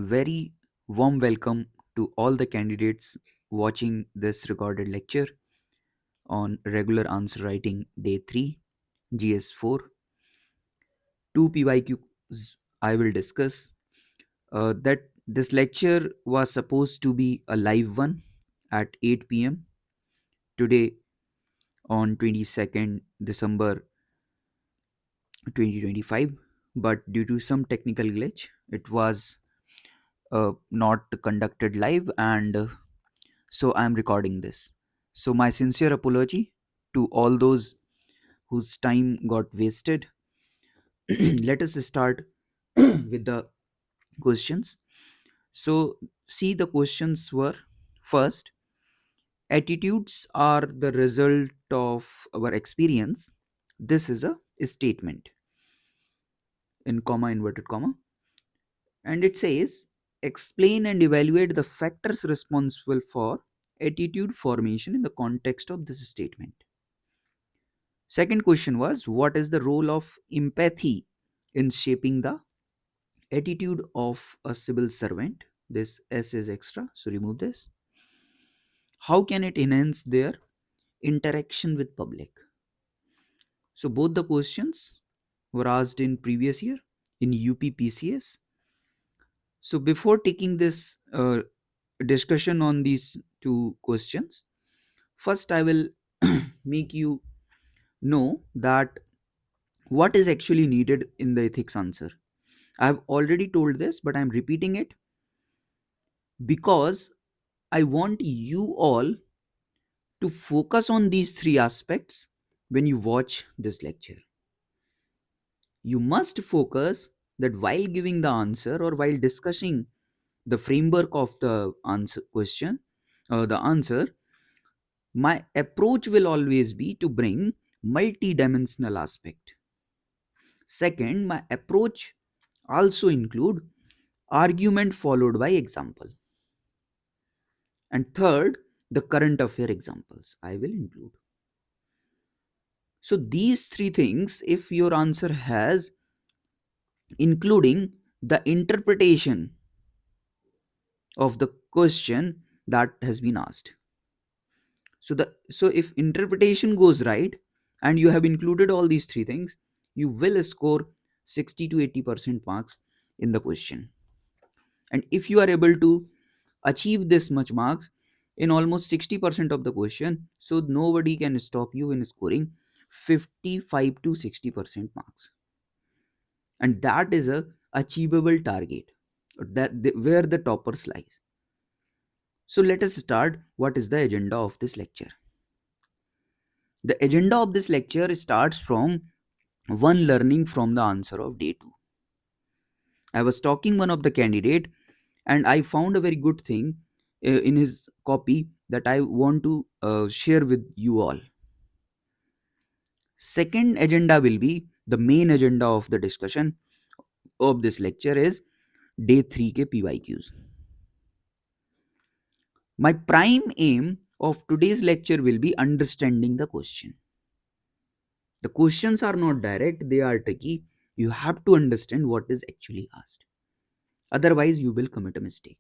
very warm welcome to all the candidates watching this recorded lecture on regular answer writing day 3 GS4. Two PYQs I will discuss. That this lecture was supposed to be a live one at 8 p.m. today on 22nd December 2025, but due to some technical glitch, it was not conducted live, and so I'm recording this. So, my sincere apology to all those whose time got wasted. Let us start with the questions. So, see, the questions were: first, attitudes are the result of our experience. This is a statement in comma, inverted comma, and it says, explain and evaluate the factors responsible for attitude formation in the context of this statement. Second question was, what is the role of empathy in shaping the attitude of a civil servant? This S is extra, so remove this. How can it enhance their interaction with public? So both the questions were asked in previous year in UPPCS. So before taking this discussion on these two questions, first I will make you know that what is actually needed in the ethics answer. I've already told this, but I'm repeating it because I want you all to focus on these three aspects when you watch this lecture. You must focus that while giving the answer or while discussing the framework of the answer question or the answer, my approach will always be to bring multi-dimensional aspect. Second, my approach also include argument followed by example. And third, the current affair examples I will include. So these three things, if your answer has, including the interpretation of the question that has been asked. So if interpretation goes right and you have included all these three things, you will score 60 to 80% marks in the question. And if you are able to achieve this much marks in almost 60% of the question, so nobody can stop you in scoring 55 to 60% marks, and that is a achievable target where the toppers lies. So let us start. What is the agenda of this lecture? The agenda of this lecture starts from one learning from the answer of day 2. I was talking one of the candidate, and I found a very good thing in his copy that I want to share with you all. Second agenda will be the main agenda of the discussion of this lecture is day 3 ke PYQs. My prime aim of today's lecture will be understanding the question. The questions are not direct, they are tricky. You have to understand what is actually asked. Otherwise, you will commit a mistake.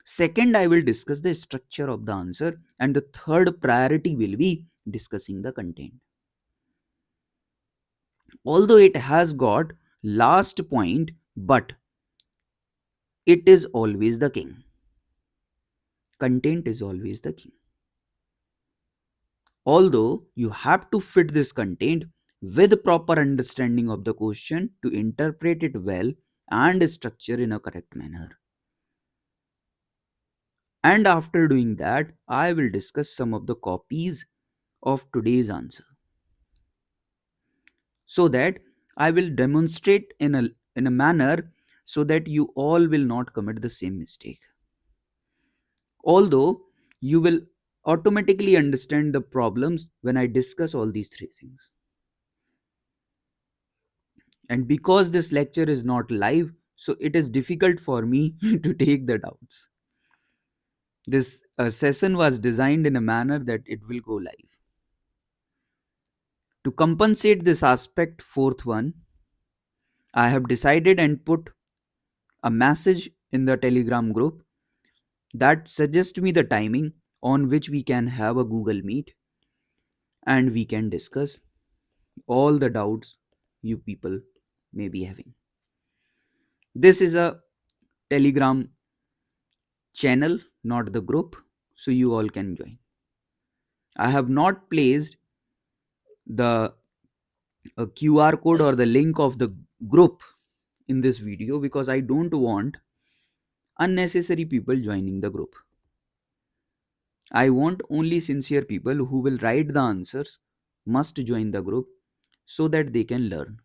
Second, I will discuss the structure of the answer, and the third priority will be discussing the content. Although it has got last point, but it is always the king. Content is always the king. Although you have to fit this content with proper understanding of the question to interpret it well and structure in a correct manner. And after doing that, I will discuss some of the copies of today's answer so that I will demonstrate in a manner so that you all will not commit the same mistake. Although you will automatically understand the problems when I discuss all these three things. And because this lecture is not live, so it is difficult for me to take the doubts. This session was designed in a manner that it will go live. To compensate this aspect, fourth one, I have decided and put a message in the Telegram group that suggests me the timing on which we can have a Google Meet and we can discuss all the doubts you people may be having. This is a Telegram channel, not the group, so you all can join. I have not placed the QR code or the link of the group in this video because I don't want unnecessary people joining the group. I want only sincere people who will write the answers must join the group so that they can learn.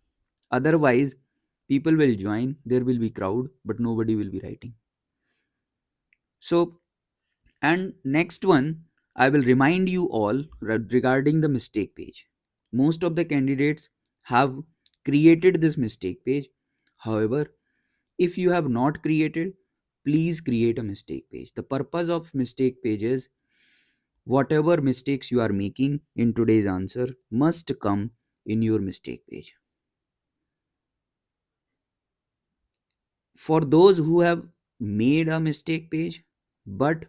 Otherwise, people will join, there will be crowd, but nobody will be writing. So, and next one, I will remind you all regarding the mistake page. Most of the candidates have created this mistake page. However, if you have not created, please create a mistake page. The purpose of mistake page is whatever mistakes you are making in today's answer must come in your mistake page. For those who have made a mistake page but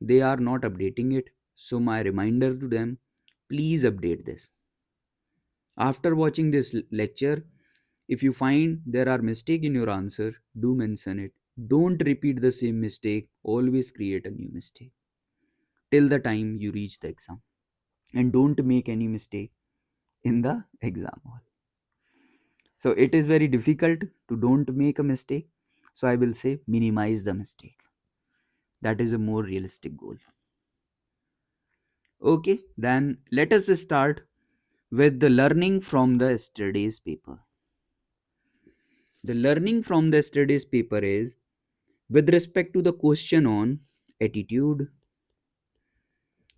they are not updating it, so my reminder to them, please update this. After watching this lecture, if you find there are mistake in your answer, do mention it. Don't repeat the same mistake, always create a new mistake till the time you reach the exam. And don't make any mistake in the exam hall. So it is very difficult to don't make a mistake. So I will say minimize the mistake. That is a more realistic goal. Okay, then let us start with the learning from the yesterday's paper. The learning from the yesterday's paper is with respect to the question on attitude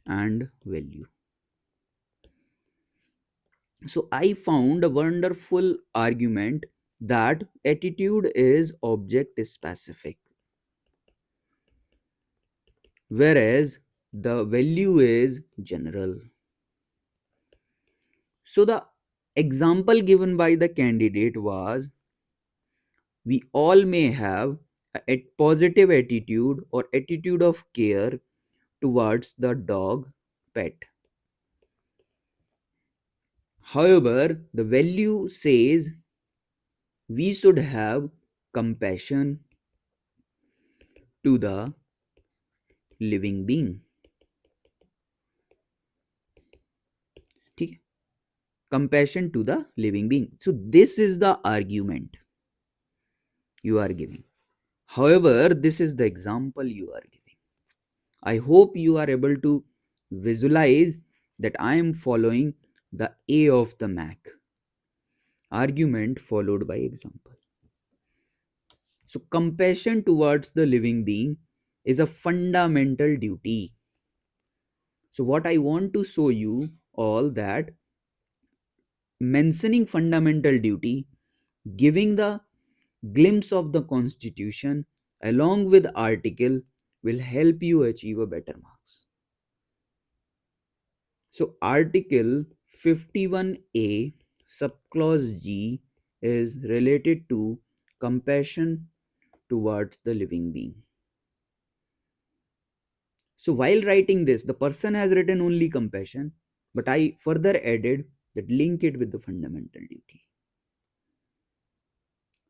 and value. So I found a wonderful argument that attitude is object specific, whereas the value is general. So the example given by the candidate was we all may have a positive attitude or attitude of care towards the dog pet. However, the value says we should have compassion to the living being. ठीक है? Compassion to the living being. So this is the argument you are giving. However, this is the example you are giving. I hope you are able to visualize that I am following the A of the Mac. Argument followed by example. So compassion towards the living being is a fundamental duty. So what I want to show you all that mentioning fundamental duty, giving the glimpse of the constitution along with article will help you achieve a better marks. So article 51A subclause G is related to compassion towards the living being. So while writing this, the person has written only compassion, but I further added that link it with the fundamental duty.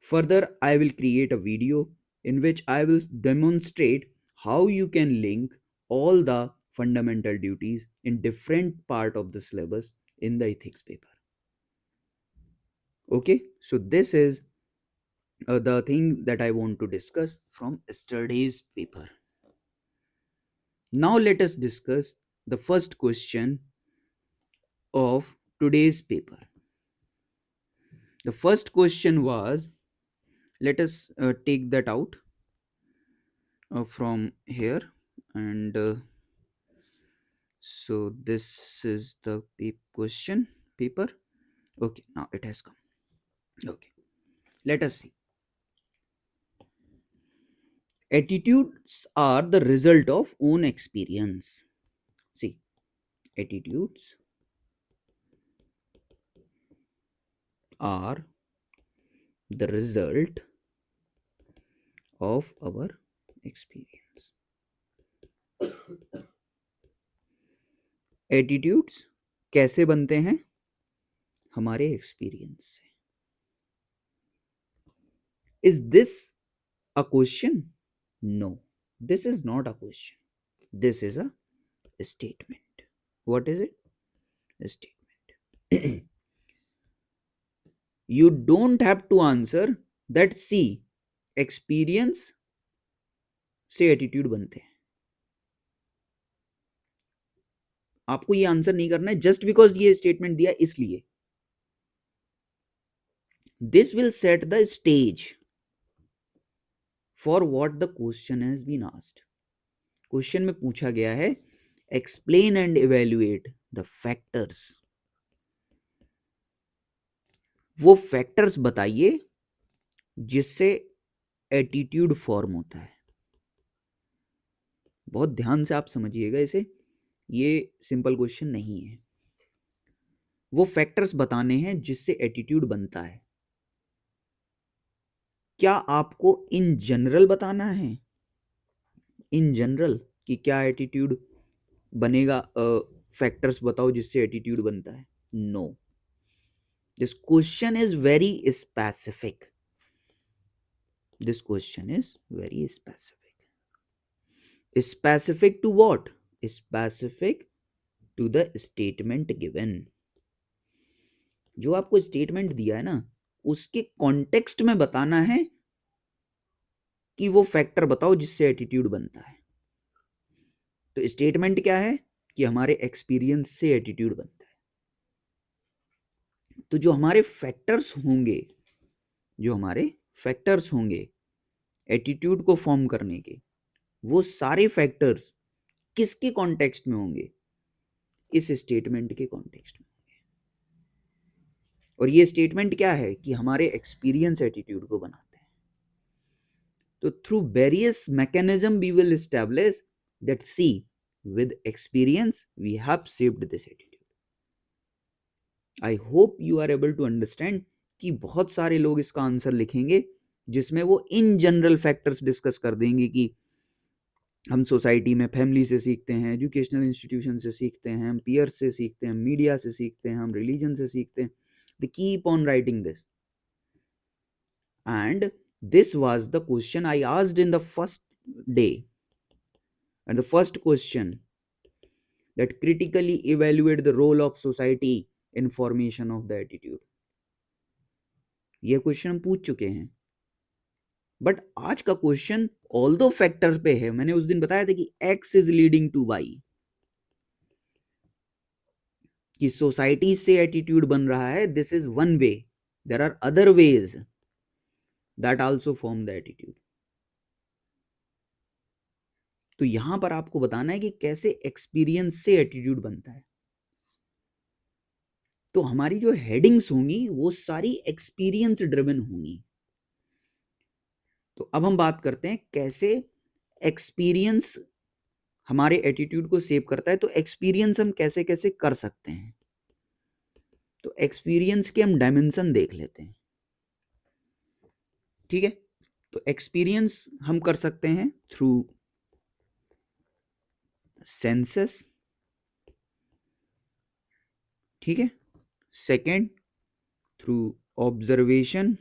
Further, I will create a video in which I will demonstrate how you can link all the fundamental duties in different part of the syllabus in the ethics paper. Okay, so this is the thing that I want to discuss from yesterday's paper. Now let us discuss the first question of today's paper. The first question was, let us take that out from here, and so this is the question paper. Okay, now it has come. Okay, let us see. Attitudes are the result of own experience. See, attitudes are the result of our experience. Attitudes कैसे बनते हैं? हमारे experience से. Is this a question? No, this is not a question. This is a statement. What is it? A statement. You don't have to answer that. See, experience से attitude बनते हैं. आपको ये आंसर नहीं करना है जस्ट बिकॉज ये statement दिया इसलिए. This will set the stage for what the question has been asked. Question में पूछा गया है explain and evaluate the factors. वो फैक्टर्स बताइए जिससे एटीट्यूड फॉर्म होता है. बहुत ध्यान से आप समझिएगा इसे, ये सिंपल क्वेश्चन नहीं है. वो फैक्टर्स बताने हैं जिससे एटीट्यूड बनता है. क्या आपको इन जनरल बताना है? इन जनरल कि क्या एटीट्यूड बनेगा? फैक्टर्स बताओ जिससे एटीट्यूड बनता है. No, this question is very specific. This question is very specific. Specific to what? Specific to the statement given. जो आपको स्टेटमेंट दिया है ना, उसके कॉन्टेक्स्ट में बताना है कि वो फैक्टर बताओ जिससे एटीट्यूड बनता है. तो स्टेटमेंट क्या है कि हमारे एक्सपीरियंस से एटीट्यूड बनता है. तो जो हमारे फैक्टर्स होंगे एटीट्यूड को फॉर्म करने के, वो सारे फैक्टर्स किसके कॉन्टेक्स्ट में होंगे? इस स्टेटमेंट के कॉन्टेक्स्ट में. और ये स्टेटमेंट क्या है कि हमारे एक्सपीरियंस एटीट्यूड को बनाते हैं. तो through various mechanism we will establish that see with experience we have shaped this attitude. I hope you are able to understand कि बहुत सारे लोग इसका आंसर लिखेंगे जिसमें वो इन जनरल फैक्टर्स डिस्कस कर देंगे कि हम सोसाइटी में फैमिली से सीखते हैं, एजुकेशनल इंस्टीट्यूशन से सीखते हैं, हम पीयर्स से सीखते हैं, मीडिया से सीखते हैं, हम रिलीजन से सीखते हैं. They keep on writing this. And this was the question I asked in the first day. And the first question that critically evaluate the role of society in formation of the attitude. ये question हम पूछ चुके हैं. But आज का question all दो factor पे है. मैंने उस दिन बताया था कि X is leading to Y, कि सोसाइटी से एटीट्यूड बन रहा है. This is one way. There are other ways that also form the attitude. तो यहां पर आपको बताना है कि कैसे एक्सपीरियंस से एटीट्यूड बनता है. तो हमारी जो हेडिंग्स होंगी वो सारी एक्सपीरियंस ड्रिवन होंगी. तो अब हम बात करते हैं कैसे एक्सपीरियंस हमारे एटीट्यूड को शेप करता है. तो एक्सपीरियंस हम कैसे कैसे कर सकते हैं. तो एक्सपीरियंस के हम डायमेंशन देख लेते हैं. ठीक है. तो एक्सपीरियंस हम कर सकते हैं थ्रू सेंसस. ठीक है. Second, through observation.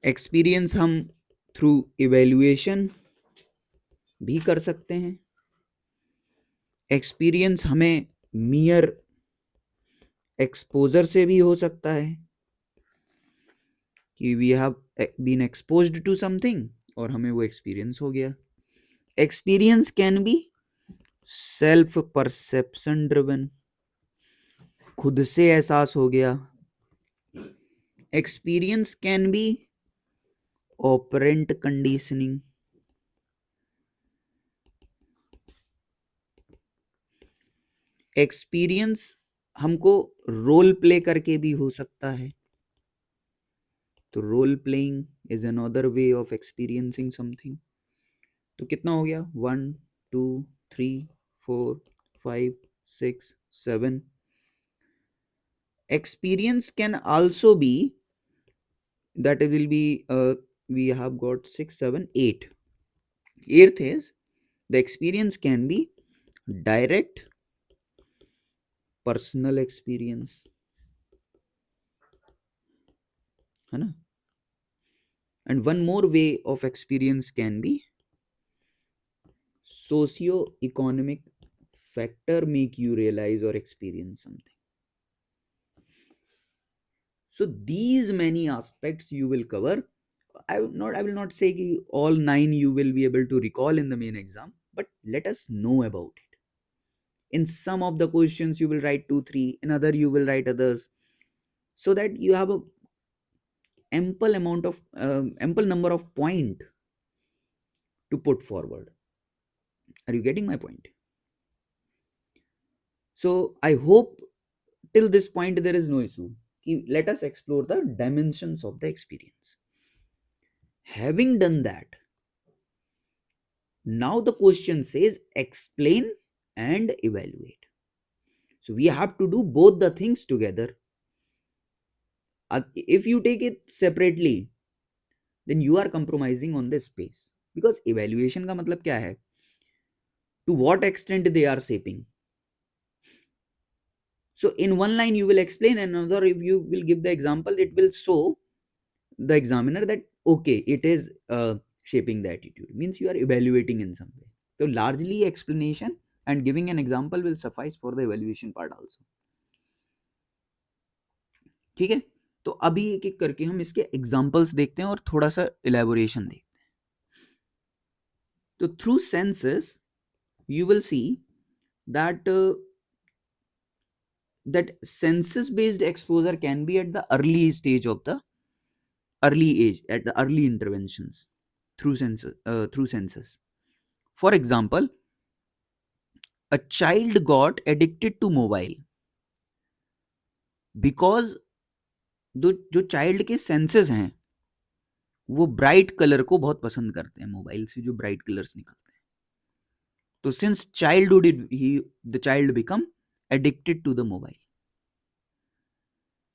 एक्सपीरियंस हम थ्रू इवेल्युएशन भी कर सकते हैं. एक्सपीरियंस हमें मियर एक्सपोजर से भी हो सकता है कि we have been exposed to something और हमें वो एक्सपीरियंस हो गया. Experience can be self perception driven, खुद से एहसास हो गया. Experience can be operant conditioning. Experience हमको रोल प्ले करके भी हो सकता है. तो role playing is another way of experiencing something. तो कितना हो गया? 1 2 3 4 5 6 7. experience can also be, that will be we have got 6 7 8. Eighth is the experience can be direct personal experience, है ना? And one more way of experience can be socio-economic factor make you realize or experience something. So these many aspects you will cover. I will not say ki all 9 you will be able to recall in the main exam, but let us know about it. In some of the questions you will write 2 3, in other you will write others, so that you have a ample amount of ample number of point to put forward. Are you getting my point? So I hope till this point there is no issue. Let us explore the dimensions of the experience. Having done that, now the question says explain and evaluate. So we have to do both the things together. If you take it separately, then you are compromising on the space, because evaluation का मतलब क्या है? To what extent they are shaping. So in one line you will explain, and another if you will give the example, it will show the examiner that okay, it is shaping the attitude, means you are evaluating in some way. So largely explanation and giving an example will suffice for the evaluation part also. ठीक है, तो अभी एक एक करके हम इसके examples देखते हैं और थोड़ा सा इलेबोरेशन देखते हैं. तो through senses you will see that that senses based exposure can be at the early stage of the early age, at the early interventions through senses. For example, a child got addicted to mobile because जो child के senses हैं वो bright colour को बहुत पसंद करते हैं, mobile से जो ब्राइट कलर्स निकलते हैं. तो सिंस चाइल्डहुड ही the child become addicted to the mobile.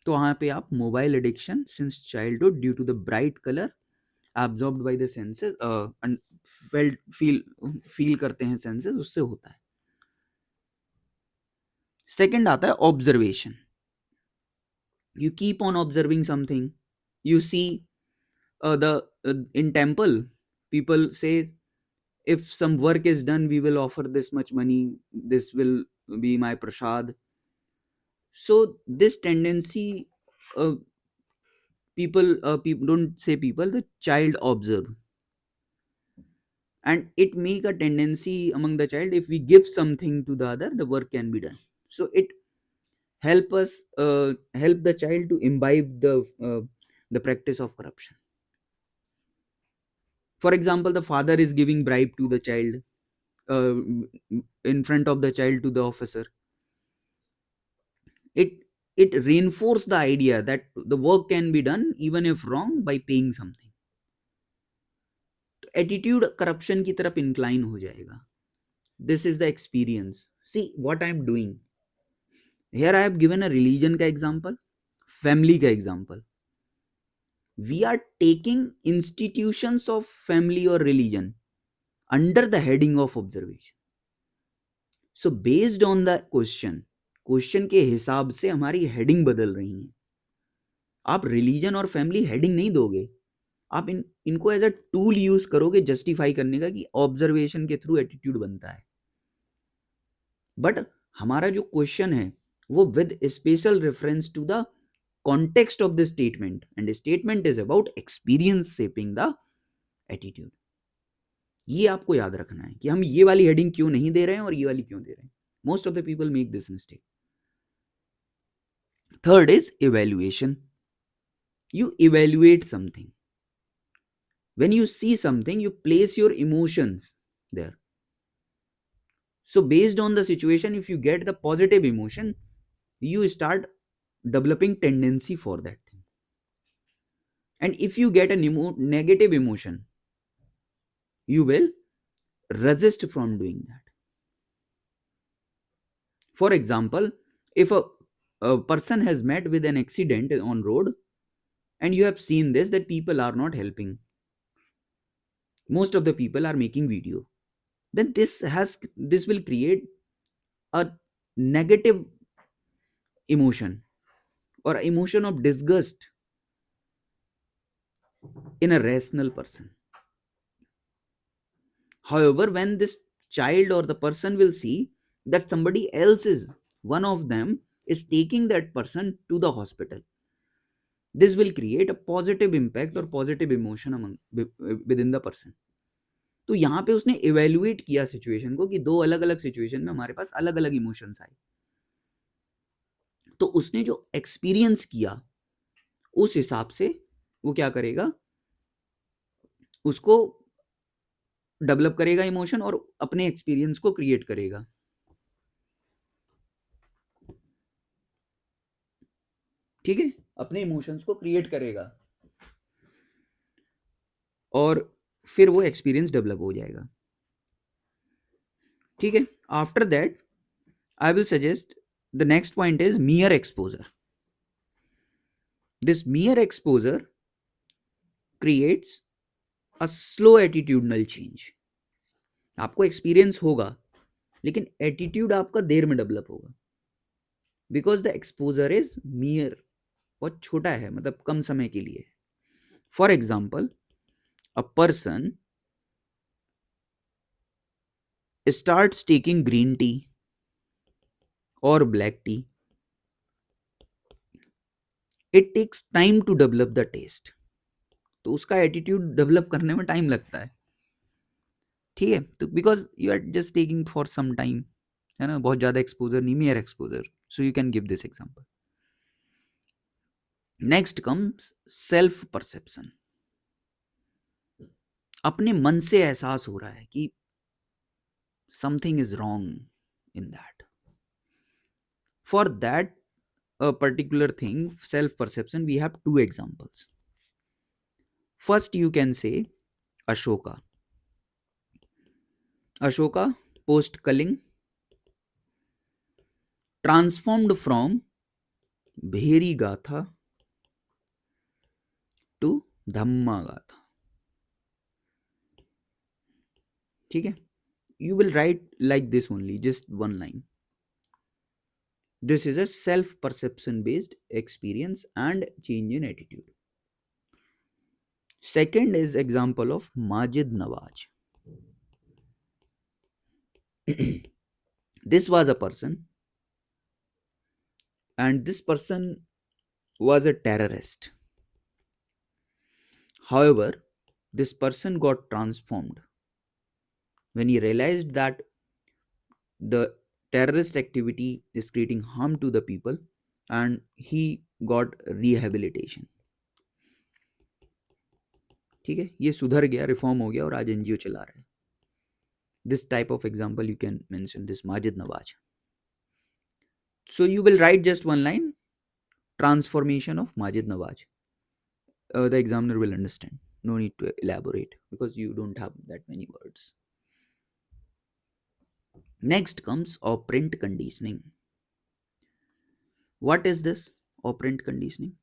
तो वहां पे आप mobile addiction since childhood due to the bright colour absorbed by the senses feel करते हैं सेंसेस, उससे होता है. सेकंड आता है observation. You keep on observing something. You see the in temple people say if some work is done we will offer this much money, this will be my prasad. So this tendency, uh, people don't say people, the child observe, and it make a tendency among the child, if we give something to the other the work can be done. So it help the child to imbibe the practice of corruption. For example, the father is giving bribe to the child, uh, in front of the child to the officer. It reinforces the idea that the work can be done even if wrong by paying something. Attitude corruption की तरफ incline हो जाएगा. This is the experience. See what I am doing here, I have given a religion का example, family का example. We are taking institutions of family और religion under the heading of observation. So based on the question के हिसाब से हमारी heading बदल रही है. आप रिलीजन और फैमिली हेडिंग नहीं दोगे, आप इनको एज अ टूल यूज करोगे जस्टिफाई करने का कि ऑब्जर्वेशन के थ्रू एटीट्यूड बनता है. बट हमारा जो क्वेश्चन है वो with special reference to the context of the statement, and statement is about experience shaping the attitude. ये आपको याद रखना है कि हम ये वाली हेडिंग क्यों नहीं दे रहे हैं और ये वाली क्यों दे रहे हैं. Most of the people make this mistake. Third is evaluation. You evaluate something. When you see something, you place your emotions there. So based on the situation, if you get the positive emotion, you start developing tendency for that thing. And if you get a negative emotion, you will resist from doing that. For example, if a person has met with an accident on road, and you have seen this, that people are not helping, most of the people are making video, then this will create a negative emotion or emotion of disgust in a rational person. However, when this child or the person will see that somebody else is, one of them is taking that person to the hospital, this will create a positive impact or positive emotion among within the person. तो यहाँ पे उसने evaluate किया situation को कि दो अलग अलग सिचुएशन में हमारे पास अलग अलग इमोशंस आए, तो उसने जो एक्सपीरियंस किया उस हिसाब से वो क्या करेगा, उसको डेवलप करेगा इमोशन और अपने एक्सपीरियंस को क्रिएट करेगा। ठीक है, अपने इमोशंस को क्रिएट करेगा और फिर वो एक्सपीरियंस डेवलप हो जाएगा। ठीक है, after that I will suggest the next point is मियर exposure. This मियर exposure creates a slow attitudinal change. आपको एक्सपीरियंस होगा लेकिन एटीट्यूड आपका देर में डेवलप होगा, बिकॉज द एक्सपोजर इज मियर, बहुत छोटा है, मतलब कम समय के लिए। For example, a person starts taking green tea or black tea, it takes time to develop the taste, तो उसका एटीट्यूड डेवलप करने में टाइम लगता है। ठीक है, तो because you are just taking for some time, है ना, बहुत ज्यादा एक्सपोजर नहीं, mere exposure, so you can give this example. Next comes self perception. अपने मन से एहसास हो रहा है कि something is wrong in that. For that a particular thing, self perception, we have two examples. First, you can say Ashoka. Ashoka, post Kaling, transformed from Bheri Gatha to Dhamma Gatha. ठीक है, you will write like this only, just one line. This is a self perception based experience and change in attitude. Second is example of Majid Nawaz. This was a person, and this person was a terrorist. However, this person got transformed when he realized that the terrorist activity is creating harm to the people, and he got rehabilitation. ठीक है, ये सुधर गया, reform हो गया और आज NGO चला रहा है। This type of example you can mention this Majid Nawaz. So you will write just one line, transformation of Majid Nawaz. The examiner will understand. No need to elaborate because you don't have that many words. Next comes operant conditioning. What is this operant conditioning?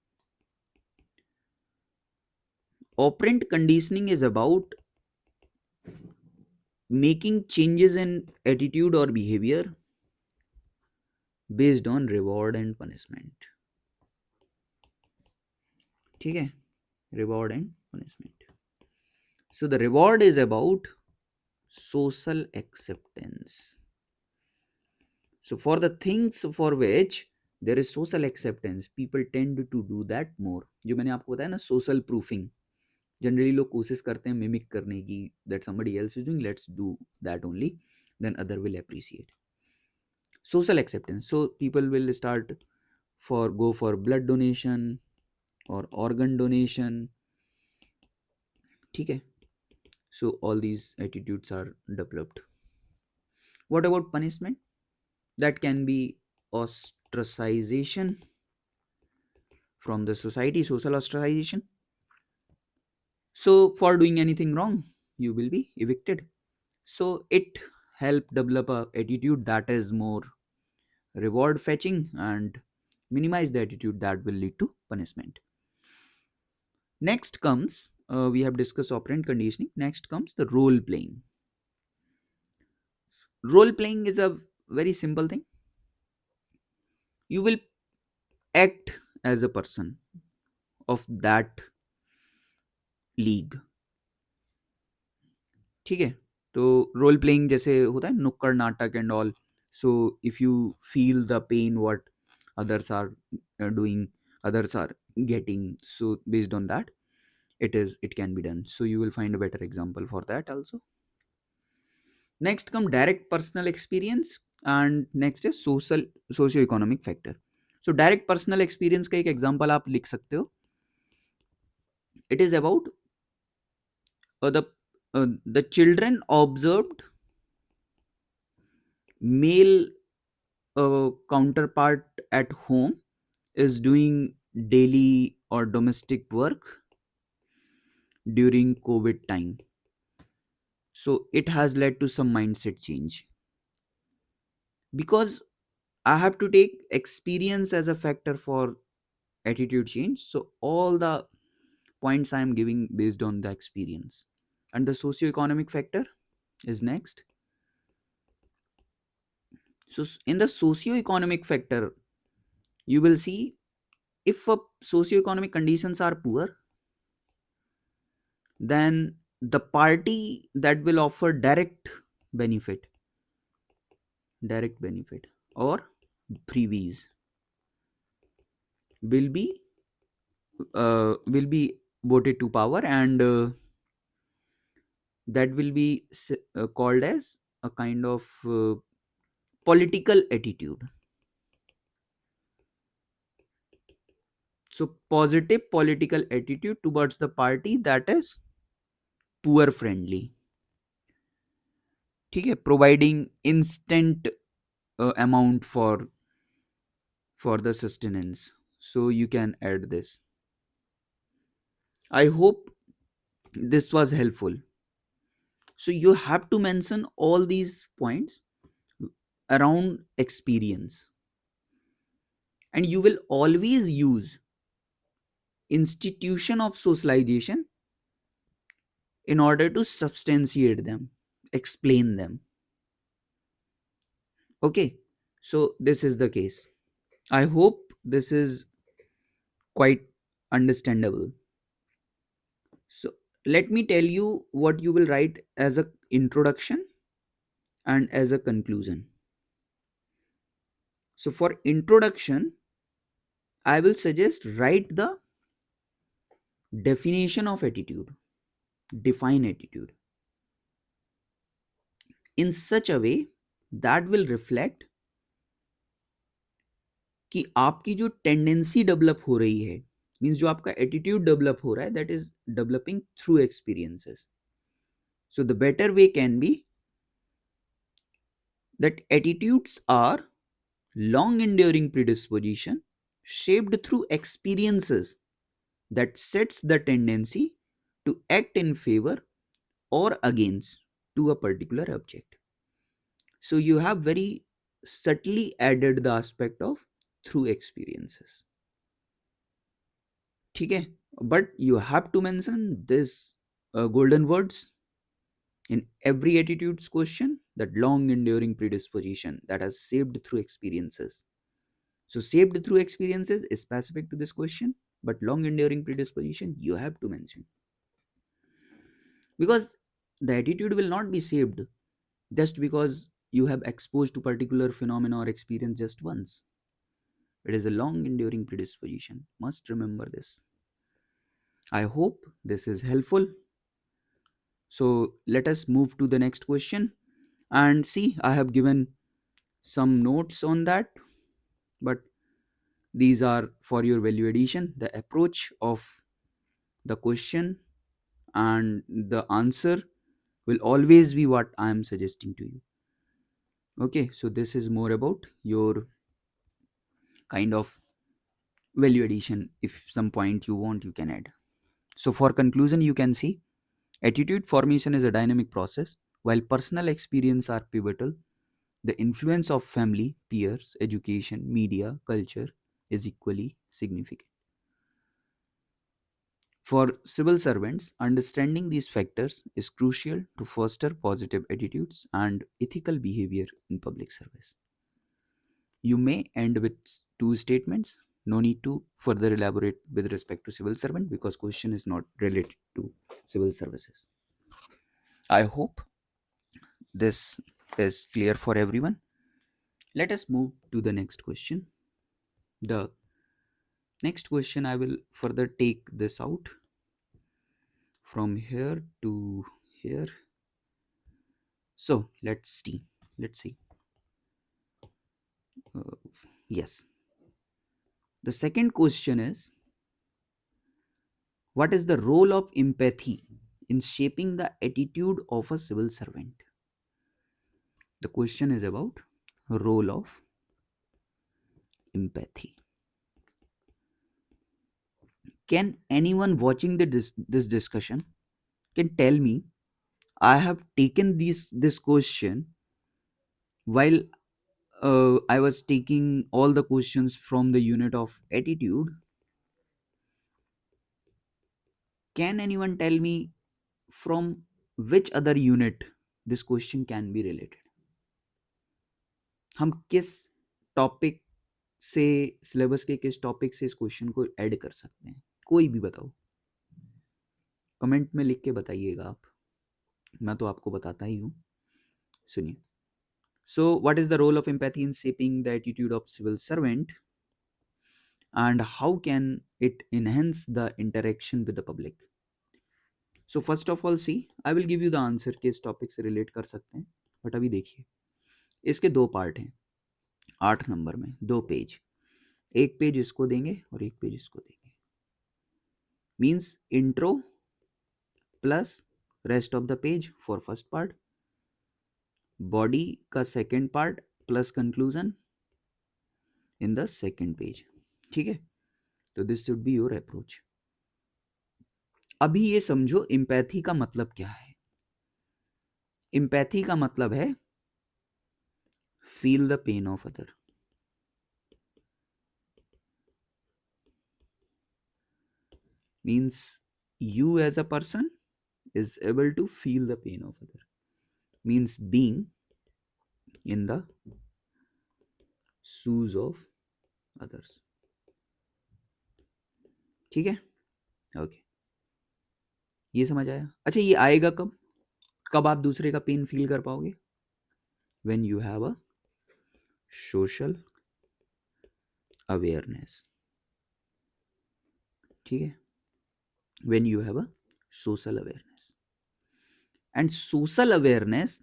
Operant conditioning is about making changes in attitude or behavior based on reward and punishment. ठीक है, reward and punishment. So the reward is about social acceptance. So for the things for which there is social acceptance, people tend to do that more. जो मैंने आपको बताया ना, social proofing, generally लोग कोशिश करते हैं मिमिक करने की, that somebody else is doing, let's do that only, then other will appreciate. Social acceptance, so people will start go for blood donation or organ donation. ठीक है, so all these attitudes are developed. What about punishment? That can be ostracization from the society, social ostracization. So for doing anything wrong, you will be evicted. So it help develop a attitude that is more reward fetching and minimize the attitude that will lead to punishment. Next comes, we have discussed operant conditioning. Next comes the role playing. Role playing is a very simple thing. You will act as a person of that league. ठीक है, तो role playing जैसे होता है नुक्कड़ नाटक and all. So if you feel the pain what others are doing, others are getting, so based on that it can be done. So you will find a better example for that also. Next come direct personal experience, and next is social socio-economic factor. So direct personal experience का एक example आप लिख सकते हो. It is about the the children observed male counterpart at home is doing daily or domestic work during COVID time. So it has led to some mindset change, because I have to take experience as a factor for attitude change. So all the points I am giving based on the experience. And the socio-economic factor is next. So in the socio-economic factor, you will see if socio-economic conditions are poor, then the party that will offer benefit direct benefit or freebies will be voted to power, and that will be called as a kind of political attitude. So positive political attitude towards the party that is poor friendly. ठीक है, providing instant amount for the sustenance. So you can add this. I hope this was helpful. So you have to mention all these points around experience, and you will always use institution of socialization in order to substantiate them, explain them. Okay, so this is the case. I hope this is quite understandable. So let me tell you what you will write as a introduction and as a conclusion. So for introduction, I will suggest write the definition of attitude, define attitude in such a way that will reflect कि आपकी जो tendency develop हो रही है, means जो आपका attitude develop हो रहा है, that is developing through experiences. So the better way can be that attitudes are long enduring predisposition shaped through experiences that sets the tendency to act in favor or against to a particular object. So you have very subtly added the aspect of through experiences. ठीक है, but you have to mention this golden words in every attitudes question, that long enduring predisposition that has shaped through experiences. So shaped through experiences is specific to this question, but long enduring predisposition you have to mention, because the attitude will not be shaped just because you have exposed to particular phenomena or experience just once. It is a long enduring predisposition, must remember this. I hope this is helpful. So let us move to the next question and see. I have given some notes on that, but these are for your value addition. The approach of the question and the answer will always be what I am suggesting to you. Okay, so this is more about your kind of value addition. If some point you want, you can add. So for conclusion, you can see attitude formation is a dynamic process. While personal experience are pivotal, the influence of family, peers, education, media, culture, is equally significant. For civil servants, understanding these factors is crucial to foster positive attitudes and ethical behavior in public service. You may end with two statements. No need to further elaborate with respect to civil servant because question is not related to civil services. I hope this is clear for everyone. Let us move to the next question. The next question, I will further take this out from here to here. So let's see. Let's see. Uh, yes. The second question is, what is the role of empathy in shaping the attitude of a civil servant? The question is about role of empathy. Can anyone watching this discussion can tell me, I have taken this question while I was taking all the questions from the unit of attitude. Can anyone tell me from which other unit this question can be related? हम किस topic से, syllabus के किस topic से इस question को add कर सकते हैं? कोई भी बताओ, कमेंट में लिख के बताइएगा आप, मैं तो आपको बताता ही हूँ. सुनिए. So what is the role of empathy in shaping the attitude of civil servant and how can it enhance the interaction with the public? So first of all, see, I will give you the answer कि इस topic से relate कर सकते हैं. But अभी देखिए, इसके दो पार्ट हैं. 8 नंबर में 2 पेज, एक पेज इसको देंगे और एक पेज इसको देंगे. Means intro plus rest of the page for first part, body का second part plus conclusion in the second page. ठीक है, तो this should be your approach. अभी ये समझो एम्पैथी का मतलब क्या है. एम्पैथी का मतलब है feel the pain of other. Means you as a person is able to feel the pain of other. Means being in the shoes of others. ठीक है, ओके, ये समझ आया. अच्छा, ये आएगा कब? कब आप दूसरे का पेन फील कर पाओगे? When you have a social awareness. ठीक है, when you have a social awareness. And social awareness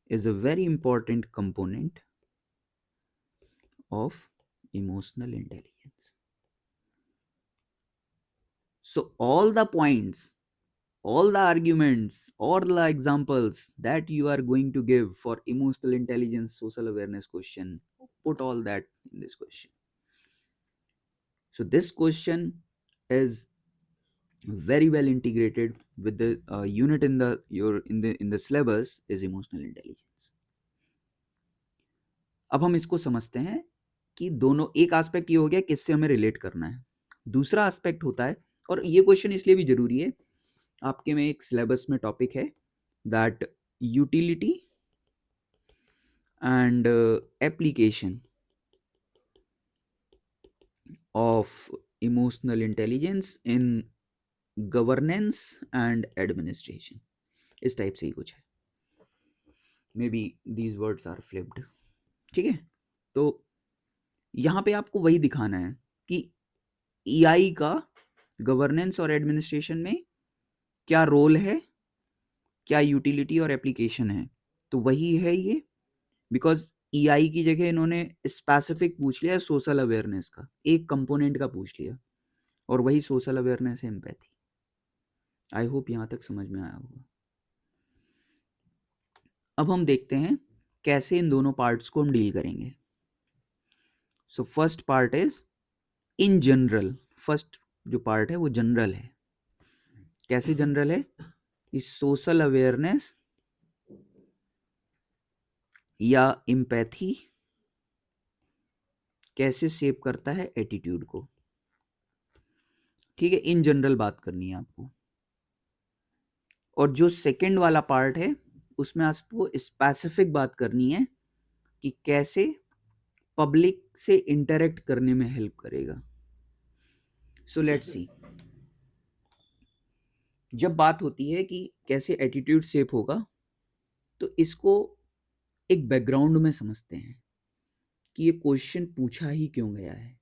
is a very important component of emotional intelligence. So all the points, all the arguments, all the examples that you are going to give for emotional intelligence social awareness question, put all that in this question. So this question is very well integrated with the unit in the syllabus is emotional intelligence. अब हम इसको समझते हैं कि दोनों, एक aspect ये हो गया किससे हमें रिलेट करना है. दूसरा एस्पेक्ट होता है, और ये क्वेश्चन इसलिए भी जरूरी है, आपके में एक सिलेबस में टॉपिक है that utility and application of emotional intelligence in governance and administration. इस टाइप से ही कुछ है, may be these words are flipped. ठीक है, तो यहाँ पे आपको वही दिखाना है कि ईआई का गवर्नेंस और एडमिनिस्ट्रेशन में क्या रोल है, क्या यूटिलिटी और एप्लीकेशन है. तो वही है ये, बिकॉज ईआई की जगह इन्होंने स्पेसिफिक पूछ लिया सोशल अवेयरनेस का, एक कंपोनेंट का पूछ लिया, और वही सोशल अवेयरनेस है एम्पैथी. आई होप यहां तक समझ में आया होगा. अब हम देखते हैं कैसे इन दोनों पार्ट्स को हम डील करेंगे. So first part is in general. First जो पार्ट है वो जनरल है. कैसे जनरल है? इस सोशल अवेयरनेस या एम्पैथी कैसे शेप करता है एटीट्यूड को। ठीक है, इन जनरल बात करनी है आपको। और जो सेकंड वाला पार्ट है उसमें आपको स्पेसिफिक बात करनी है कि कैसे पब्लिक से इंटरेक्ट करने में हेल्प करेगा। सो लेट्स सी, जब बात होती है कि कैसे एटीट्यूड शेप होगा, तो इसको एक बैकग्राउंड में समझते हैं कि ये क्वेश्चन पूछा ही क्यों गया है।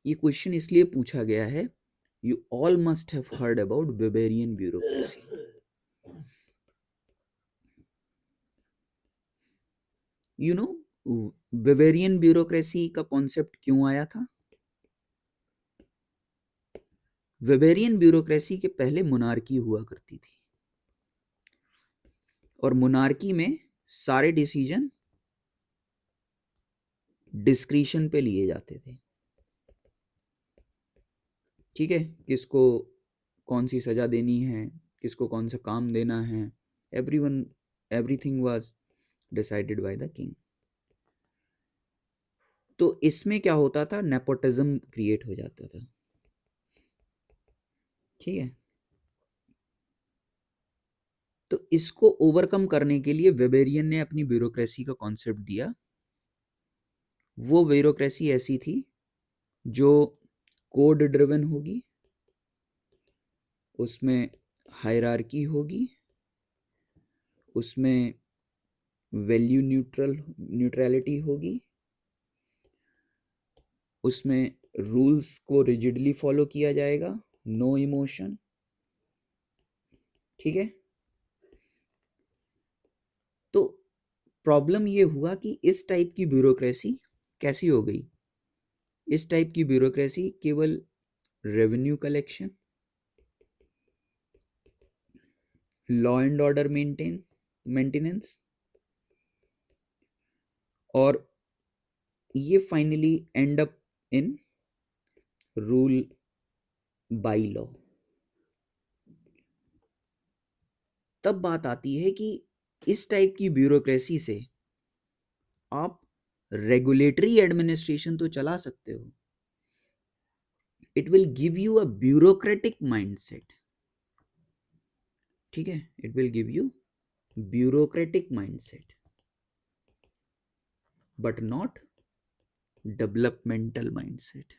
ये क्वेश्चन इसलिए पूछा गया है, you all must have heard about Weberian bureaucracy. You know Weberian bureaucracy का कॉन्सेप्ट क्यों आया था? वेबेरियन ब्यूरोक्रेसी के पहले मोनार्की हुआ करती थी, और मोनार्की में सारे डिसीजन डिस्क्रिशन पे लिए जाते थे। ठीक है, किसको कौन सी सजा देनी है, किसको कौन सा काम देना है, everyone everything was decided by the king. तो इसमें क्या होता था, नेपोटिज्म क्रिएट हो जाता था। ठीक है, तो इसको ओवरकम करने के लिए वेबेरियन ने अपनी ब्यूरोक्रेसी का कॉन्सेप्ट दिया। वो ब्यूरोक्रेसी ऐसी थी जो कोड ड्रिवन होगी, उसमें हायरार्की होगी, उसमें वैल्यू न्यूट्रलिटी होगी, उसमें रूल्स को रिजिडली फॉलो किया जाएगा, नो इमोशन। ठीक है, तो प्रॉब्लम ये हुआ कि इस टाइप की ब्यूरोक्रेसी कैसी हो गई। इस टाइप की ब्यूरोक्रेसी केवल revenue collection, law and order maintenance, और ये finally and up in rule by law. तब बात आती है कि इस टाइप की ब्यूरोक्रेसी से आप रेगुलेटरी एडमिनिस्ट्रेशन तो चला सकते हो, it will give you a bureaucratic mindset. ठीक है, it will give you bureaucratic mindset, but not developmental mindset.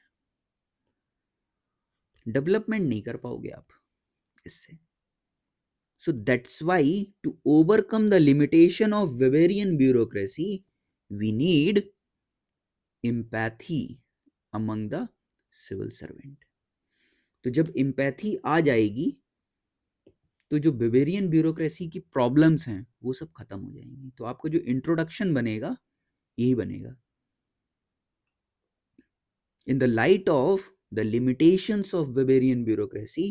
Development नहीं कर पाओगे आप इससे। So that's why to overcome the limitation of Weberian bureaucracy, we need empathy among the civil servant. तो जब empathy आ जाएगी तो जो बेबेरियन ब्यूरोक्रेसी की प्रॉब्लम्स हैं वो सब खत्म हो जाएंगी। तो आपको जो इंट्रोडक्शन बनेगा यही बनेगा, in the light of the limitations of Weberian bureaucracy,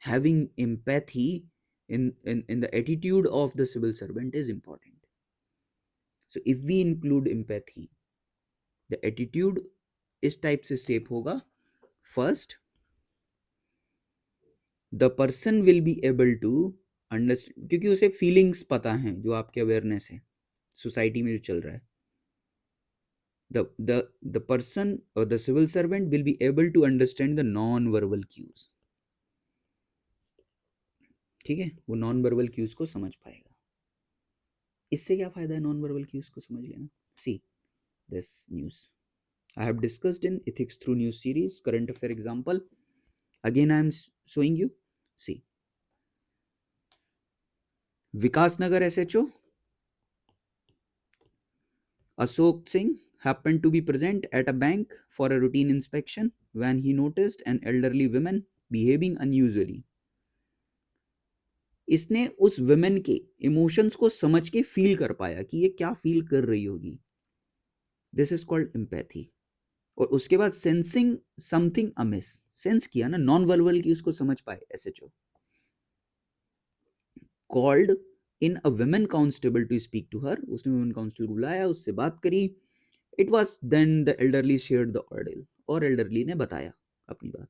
having empathy in the attitude of the civil servant is important. So if we include empathy, the attitude इस टाइप से शेप होगा। First, the person will be able to understand, क्योंकि उसे feelings पता हैं, जो आपके awareness है सोसाइटी में जो चल रहा है। द पर्सन और the civil servant will be able to understand the non verbal cues. ठीक है, वो नॉन वर्बल क्यूज को समझ पाएगा। इससे क्या फायदा है नॉन वर्बल क्यूज को समझ लेना? See this news I have discussed in Ethics Through News series, current affair example. Again, I am showing you. See, Vikasnagar SHO Ashok Singh happened to be present at a bank for a routine inspection when he noticed an elderly woman behaving unusually. इसने उस women के emotions को समझ के feel कर पाया कि ये क्या feel कर रही होगी. This is called empathy. और उसके बाद सेंसिंग समथिंग अमिस, सेंस किया ना, नॉन वर्बल की उसको समझ पाए। SHO called in a women constable to speak to her, उसने वुमेन कांस्टेबल को बुलाया, उससे बात करी। It was then the elderly shared the order, और एल्डरली ने बताया अपनी बात।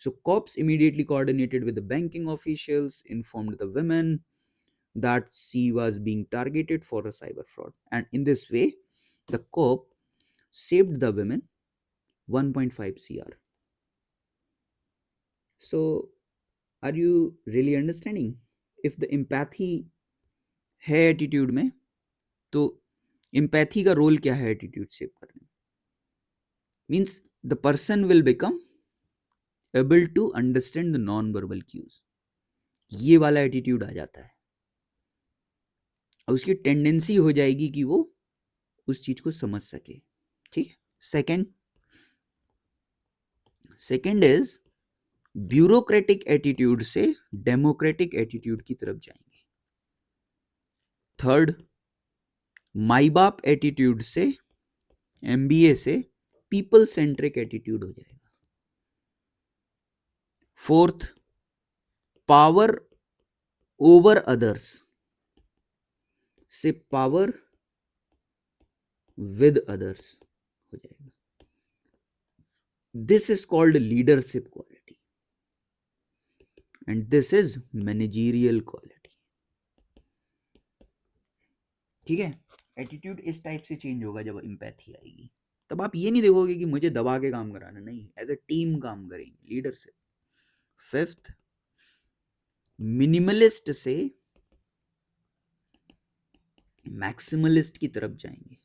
So cops immediately coordinated with the banking officials, informed the women that she was being targeted for a cyber fraud, and in this way the cop saved the women 1.5 cr. So are you really understanding? If the empathy है attitude में, तो empathy का role क्या है attitude shape करने में? Means the person will become able to understand the non verbal cues. ये वाला एटीट्यूड आ जाता है और उसकी टेंडेंसी हो जाएगी कि वो उस चीज को समझ सके. ठीक है. सेकेंड इज ब्यूरोक्रेटिक एटीट्यूड से डेमोक्रेटिक एटीट्यूड की तरफ जाएंगे. थर्ड, माई बाप एटीट्यूड से, एमबीए से पीपल सेंट्रिक एटीट्यूड हो जाएगा. फोर्थ, पावर ओवर अदर्स से पावर विद अदर्स हो जाएगा. This is called leadership quality and this is managerial quality. ठीक है. एटीट्यूड इस टाइप से चेंज होगा जब एम्पैथी आएगी. तब आप ये नहीं देखोगे कि मुझे दबा के काम कराना, नहीं, एज ए टीम काम करेंगे, लीडरशिप. फिफ्थ, मिनिमलिस्ट से मैक्सिमलिस्ट की तरफ जाएंगे.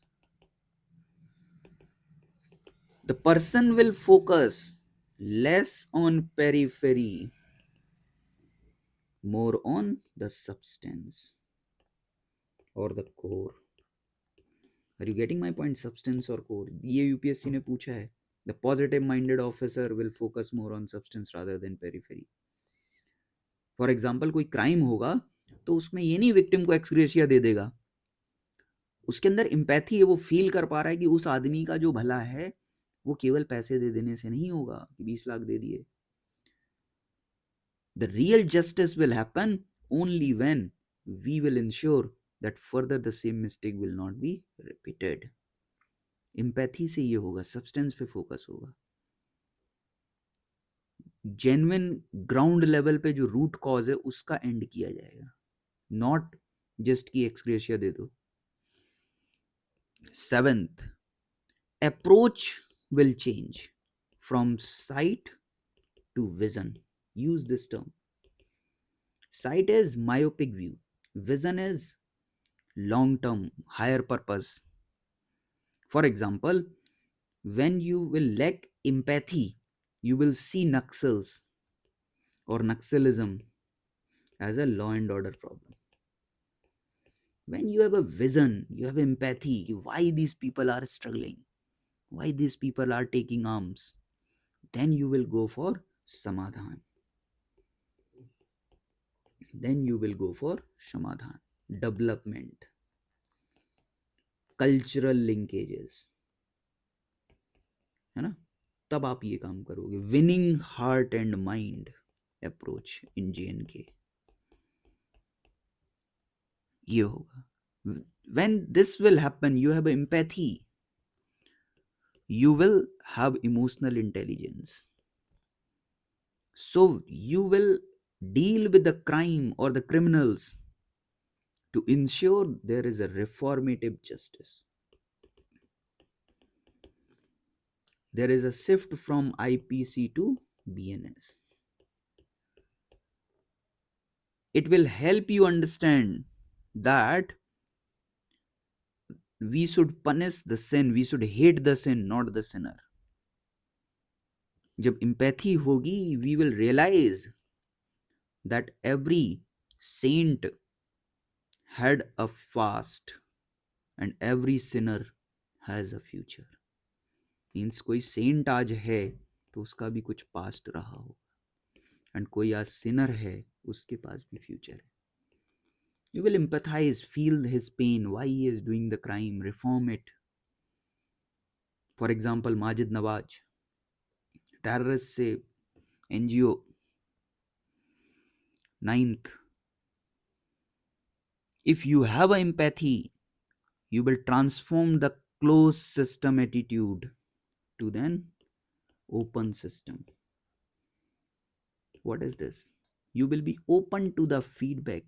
The person will focus less on periphery, more on the substance और the core. Are you getting my point? Substance और कोर, ये यूपीएससी ने पूछा है. The positive minded officer will focus more on substance rather than periphery. For example, कोई crime होगा तो उसमें ये नहीं विक्टिम को एक्सग्रेशिया दे देगा, उसके अंदर एम्पैथी है, वो फील कर पा रहा है कि उस आदमी का जो भला है वो केवल पैसे दे देने से नहीं होगा कि 20 लाख दे दिए. The real justice will happen only when we will ensure that further the same mistake will not be repeated. Empathy से ये होगा, सब्सटेंस पे फोकस होगा. जेन्युइन ग्राउंड लेवल पे जो रूट कॉज है उसका एंड किया जाएगा, नॉट जस्ट की एक्सग्रेशिया दे दो. Seventh, approach will change from sight to vision. Use this term. Sight is myopic view. Vision is long term, higher purpose. For example, when you will lack empathy, you will see Naxals or Naxalism as a law and order problem. When you have a vision, you have empathy, why these people are struggling, why these people are taking arms, then you will go for samadhan. Development, cultural linkages, है ना, तब आप ये काम करोगे. Winning heart and mind approach in JNK, ये होगा. When this will happen, you have empathy, you will have emotional intelligence, so you will deal with the crime or the criminals to ensure there is a reformative justice. There is a shift from IPC to BNS. It will help you understand that we should punish the sin, we should hate the sin, not the sinner. जब empathy होगी, we will realize that every saint had a past and every sinner has a future. Means कोई Saint आज है तो उसका भी कुछ past रहा हो, एंड कोई आज सिनर है उसके पास भी फ्यूचर है. You will empathize, feel his pain, why he is doing the crime, reform it. For example, Majid Nawaz, terrorist से NGO. Ninth, if you have a empathy, you will transform the closed system attitude to then open system. What is this? You will be open to the feedback,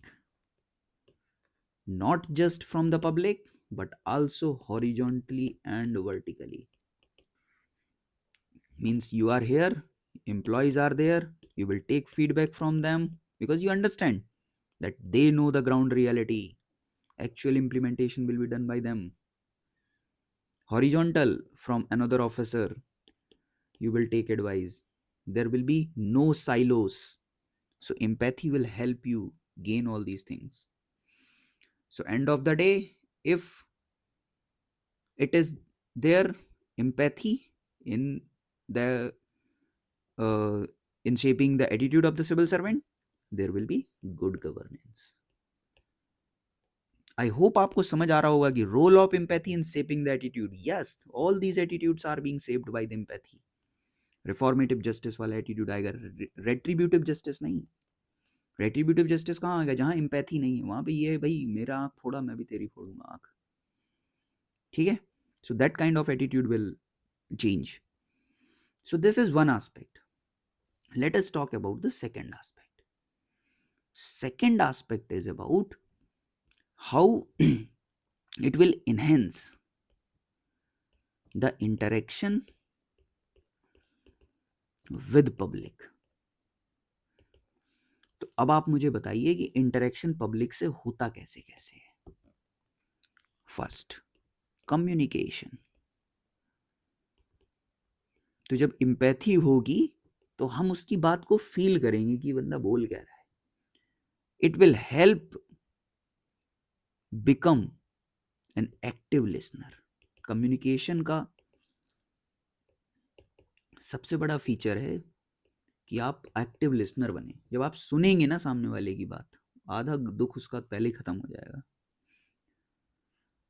not just from the public but also horizontally and vertically. Means you are here, employees are there, you will take feedback from them because you understand that they know the ground reality. Actual implementation will be done by them. Horizontal, from another officer, you will take advice. There will be no silos. So empathy will help you gain all these things. So end of the day, if it is there empathy in the uh, in shaping the attitude of the civil servant, there will be good governance. I hope आपको समझ आ रहा होगा कि role of empathy in shaping the attitude. Yes, all these attitudes are being shaped by the empathy. Reformative justice वाला attitude आएगा, retributive justice नहीं. Retributive justice कहाँ आएगा? जहाँ empathy नहीं है, वहाँ पे ये है भाई मेरा आँख फोड़ा मैं भी तेरी फोड़ूंगा आँख. ठीक है? So that kind of attitude will change. So this is one aspect. Let us talk about the second aspect. Second aspect is about how it will enhance the interaction with public. तो अब आप मुझे बताइए कि interaction public से होता कैसे कैसे है. First, communication. तो जब एम्पैथी होगी तो हम उसकी बात को फील करेंगे कि बंदा बोल क्या रहा है. It will help become an active listener. Communication का सबसे बड़ा फीचर है कि आप एक्टिव लिसनर बने. जब आप सुनेंगे ना सामने वाले की बात, आधा दुख उसका पहले ही खत्म हो जाएगा.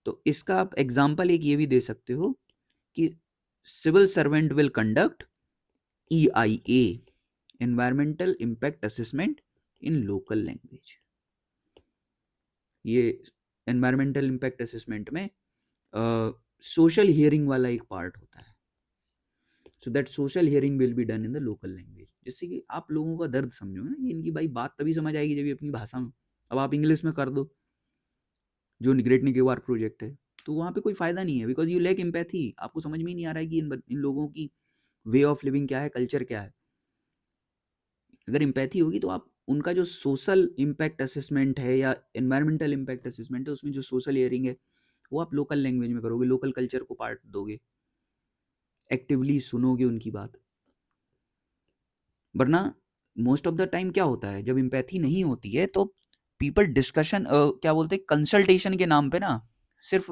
तो इसका आप एग्जाम्पल एक ये भी दे सकते हो कि civil servant will conduct EIA, environmental impact assessment, in local language. ये एनवायरमेंटल इम्पैक्ट असेसमेंट में सोशल हियरिंग वाला एक पार्ट होता है. So that social hearing will be done in the local language. जिससे कि आप लोगों का दर्द समझो ना, कि इनकी भाई बात तभी समझ आएगी जब ये अपनी भाषा में. अब आप इंग्लिश में कर दो जो ग्रेट निकोबार प्रोजेक्ट है, तो वहाँ पे कोई फायदा नहीं है, बिकॉज यू लैक एम्पैथी. आपको समझ में ही नहीं आ रहा है कि इन लोगों की वे ऑफ लिविंग क्या है, कल्चर क्या है. अगर एम्पैथी होगी तो आप उनका जो सोशल इम्पैक्ट असेसमेंट है या एनवायरमेंटल इम्पैक्ट असेसमेंट है, उसमें जो सोशल हियरिंग है वो आप लोकल लैंग्वेज में करोगे, लोकल कल्चर को पार्ट दोगे, एक्टिवली सुनोगे उनकी बात. वरना मोस्ट ऑफ द टाइम क्या होता है, जब एम्पैथी नहीं होती है तो पीपल डिस्कशन क्या बोलते हैं, कंसल्टेशन के नाम पे ना सिर्फ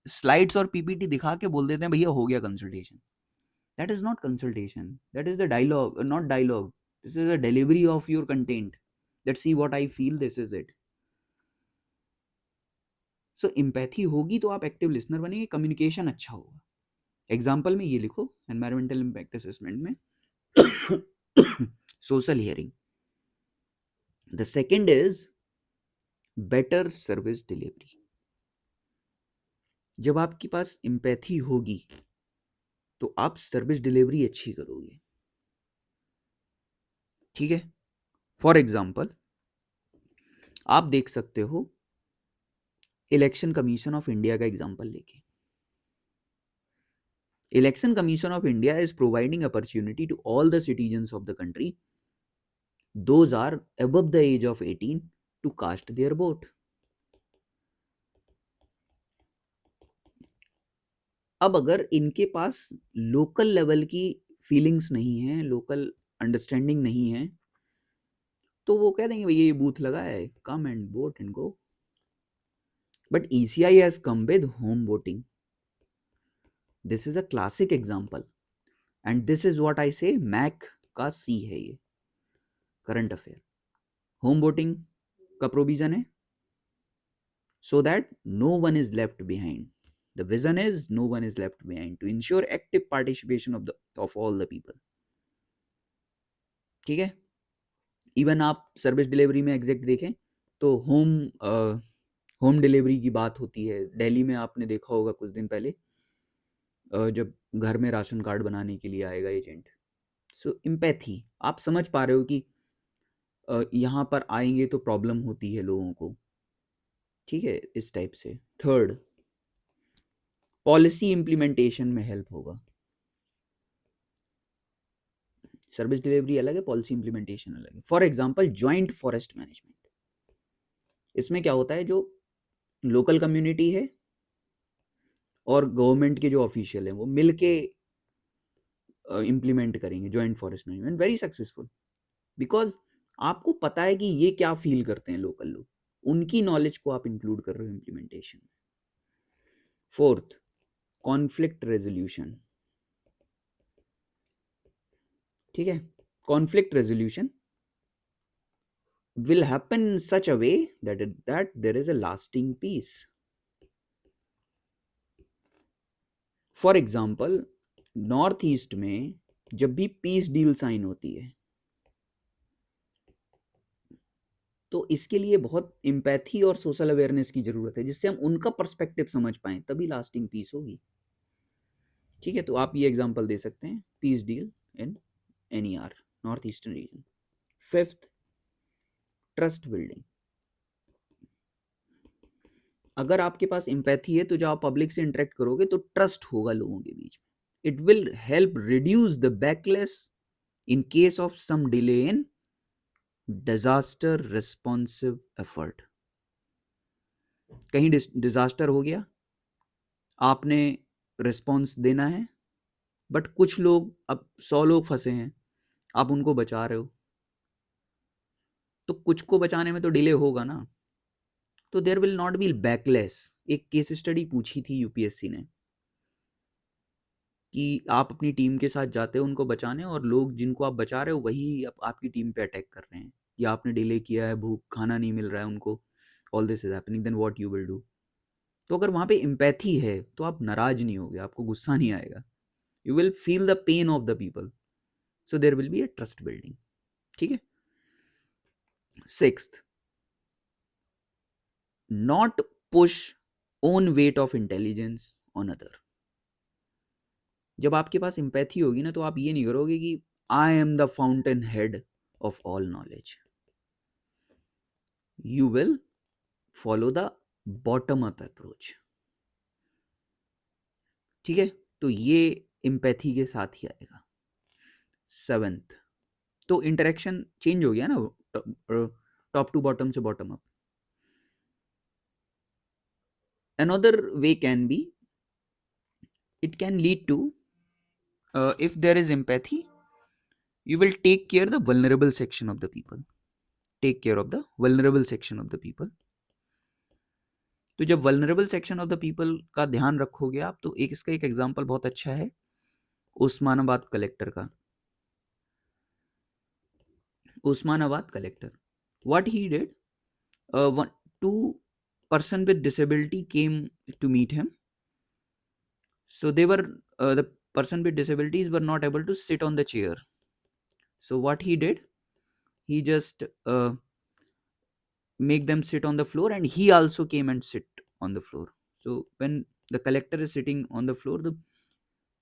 स्लाइड्स और पीपीटी दिखा के बोल देते हैं भैया हो गया consultation. That is not consultation, that is the dialogue, not dialogue. This is a delivery of your content. Let's see what I feel, this is it. So empathy होगी तो आप एक्टिव लिसनर बनेंगे, कम्युनिकेशन अच्छा होगा. Example में ये लिखो environmental impact assessment में social hearing. The second is better service delivery. जब आपके पास एम्पैथी होगी तो आप सर्विस डिलीवरी अच्छी करोगे. ठीक है? फॉर एग्जाम्पल आप देख सकते हो इलेक्शन कमीशन ऑफ इंडिया का एग्जाम्पल लेके. Election commission of India is providing opportunity to all the citizens of the country, those are above the age of 18, to cast their vote. अब अगर इनके पास local level की feelings नहीं है, local understanding नहीं है, तो वो कह देंगे भैया ये बूथ लगा है, come and vote and go. But ECI has come with home voting. This is a classic example and this is what I से मैक का C है ये करंट अफेयर. होम वोटिंग का प्रोविजन है so that no one is left behind. The vision is no one is left behind to ensure active participation of all the people. ठीक है? Even आप service delivery में exact देखें तो home delivery की बात होती है. दिल्ली में आपने देखा होगा कुछ दिन पहले जब घर में राशन कार्ड बनाने के लिए आएगा एजेंट. सो एम्पैथी, आप समझ पा रहे हो कि यहाँ पर आएंगे तो प्रॉब्लम होती है लोगों को. ठीक है, इस टाइप से. थर्ड, पॉलिसी इंप्लीमेंटेशन में हेल्प होगा। सर्विस डिलीवरी अलग है, पॉलिसी इंप्लीमेंटेशन अलग है। For example joint forest management, इसमें क्या होता है, जो लोकल कम्युनिटी है और गवर्नमेंट के जो ऑफिशियल हैं वो मिलके इम्प्लीमेंट करेंगे joint forest management, very successful. Because आपको पता है कि ये क्या फील करते हैं लोकल लोग, उनकी नॉलेज को आप इंक्लूड कर रहे हो इम्प्लीमेंटेशन में। Fourth, conflict resolution. ठीक है, conflict resolution will happen in such a way that there is a lasting peace. For example, north east में जब भी पीस डील साइन होती है तो इसके लिए बहुत एम्पैथी और सोशल अवेयरनेस की जरूरत है, जिससे हम उनका पर्सपेक्टिव समझ पाएं, तभी लास्टिंग पीस होगी। ठीक है, तो आप ये एग्जांपल दे सकते हैं, peace deal in NER, north eastern region. Fifth, trust building. अगर आपके पास एम्पैथी है तो जब आप पब्लिक से इंटरेक्ट करोगे तो ट्रस्ट होगा लोगों के बीच में। It will help reduce the backlash in case of some delay in disaster responsive effort. कहीं डिजास्टर हो गया, आपने रिस्पॉन्स देना है, बट कुछ लोग, अब 100 लोग फंसे हैं, आप उनको बचा रहे हो, तो कुछ को बचाने में तो डिले होगा ना, तो there will not be backlash. एक केस स्टडी पूछी थी यूपीएससी ने कि आप अपनी टीम के साथ जाते हो उनको बचाने, और लोग जिनको आप बचा रहे हो वही आपकी टीम पे अटैक कर रहे हैं, या आपने डिले किया है, भूख खाना नहीं मिल रहा है उनको, all this is happening, then what you will do. तो अगर वहां पे एम्पैथी है तो आप नाराज नहीं होगे, आपको गुस्सा नहीं आएगा, you will feel the pain of the people, so there will be a trust building. ठीक है। Sixth, not push own weight of intelligence on other. जब आपके पास एम्पैथी होगी ना तो आप ये नहीं करोगे कि I am the fountain head of all knowledge, you will follow the bottom up approach. ठीक है, तो ये एम्पैथी के साथ ही आएगा। सेवेंथ, तो इंटरेक्शन चेंज हो गया ना, टॉप टू बॉटम से bottom up. Another way can be, it can lead to, if there is empathy, you will take care the vulnerable section of the people, take care of the vulnerable section of the people। तो जब vulnerable section of the people का ध्यान रखोगे आप, तो एक इसका एक एग्जांपल बहुत अच्छा है उस्मानाबाद कलेक्टर का। Osmanabad collector, what he did, two person with disability came to meet him, so they were, the person with disabilities were not able to sit on the chair, so what he did, he just make them sit on the floor, and he also came and sit on the floor. So when the collector is sitting on the floor,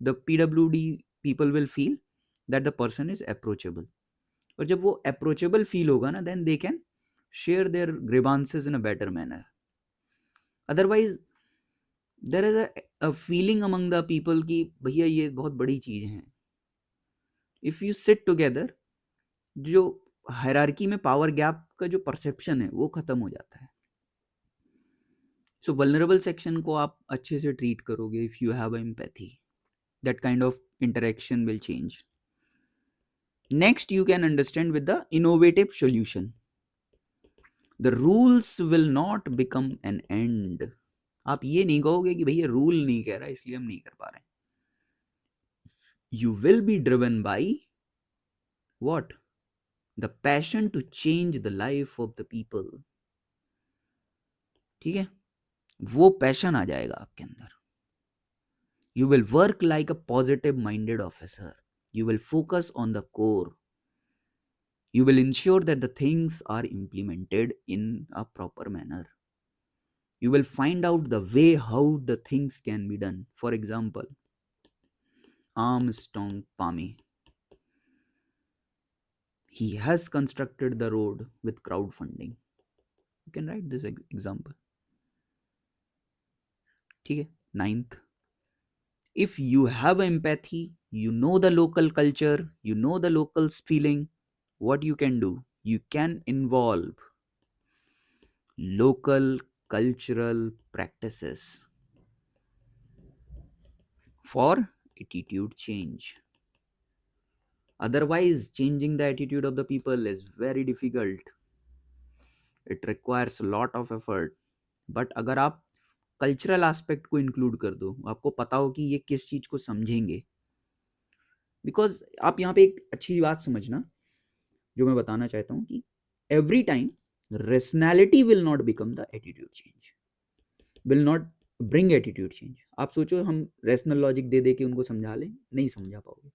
the PWD people will feel that the person is approachable, और जब वो approachable feel होगा ना, then they can share their grievances in a better manner. Otherwise there is a feeling among the people कि भैया ये बहुत बड़ी चीज है। if you sit together, जो हायरार्की में पावर गैप का जो परसेप्शन है वो खत्म हो जाता है। सो वल्नरेबल सेक्शन को आप अच्छे से ट्रीट करोगे, if you have empathy, that kind of interaction will change. Next, you can understand with the innovative solution. The rules will not become an and. आप ये नहीं कहोगे कि भैया रूल नहीं कह रहा इसलिए हम नहीं कर पा रहे। You will be driven by what, the passion to change the life of the people. ठीक है, वो पैशन आ जाएगा आपके अंदर। You will work like a positive minded officer. You will focus on the core. You will ensure that the things are implemented in a proper manner. You will find out the way how the things can be done. For example, Armstrong Palmy, he has constructed the road with crowdfunding. You can write this example. ठीक है। Ninth, If you have empathy, you know the local culture, you know the locals' feeling, what you can do? You can involve local cultural practices for attitude change. Otherwise, changing the attitude of the people is very difficult. It requires a lot of effort. But अगर आप cultural aspect को include कर दो, आपको पता हो कि ये किस चीज को समझेंगे, बिकॉज आप यहाँ पे एक अच्छी बात समझना जो मैं बताना चाहता हूँ कि every time rationality will not become the attitude change, will not bring attitude change. आप सोचो हम रेशनल लॉजिक दे दे के उनको समझा लें, नहीं समझा पाओगे.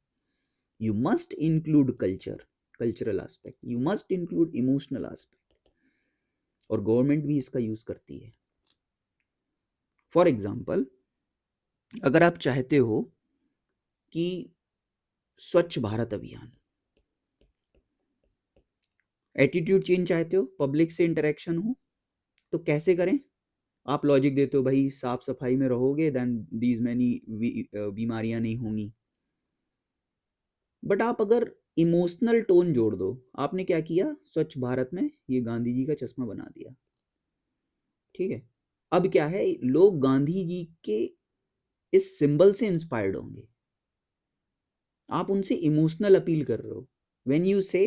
You must include culture, cultural aspect, you must include emotional aspect, और गवर्नमेंट भी इसका यूज करती है. फॉर एग्जाम्पल, अगर आप चाहते हो कि स्वच्छ भारत अभियान, एटीट्यूड चेंज चाहते हो, पब्लिक से इंटरेक्शन हो, तो कैसे करें? आप लॉजिक देते हो भाई साफ सफाई में रहोगे देन दीज मैनी बीमारियां नहीं होंगी. बट आप अगर इमोशनल टोन जोड़ दो, आपने क्या किया, स्वच्छ भारत में ये गांधी जी का चश्मा बना दिया. ठीक है, अब क्या है, लोग गांधी जी के इस सिंबल से इंस्पायर्ड होंगे. आप उनसे इमोशनल अपील कर रहे हो. व्हेन यू से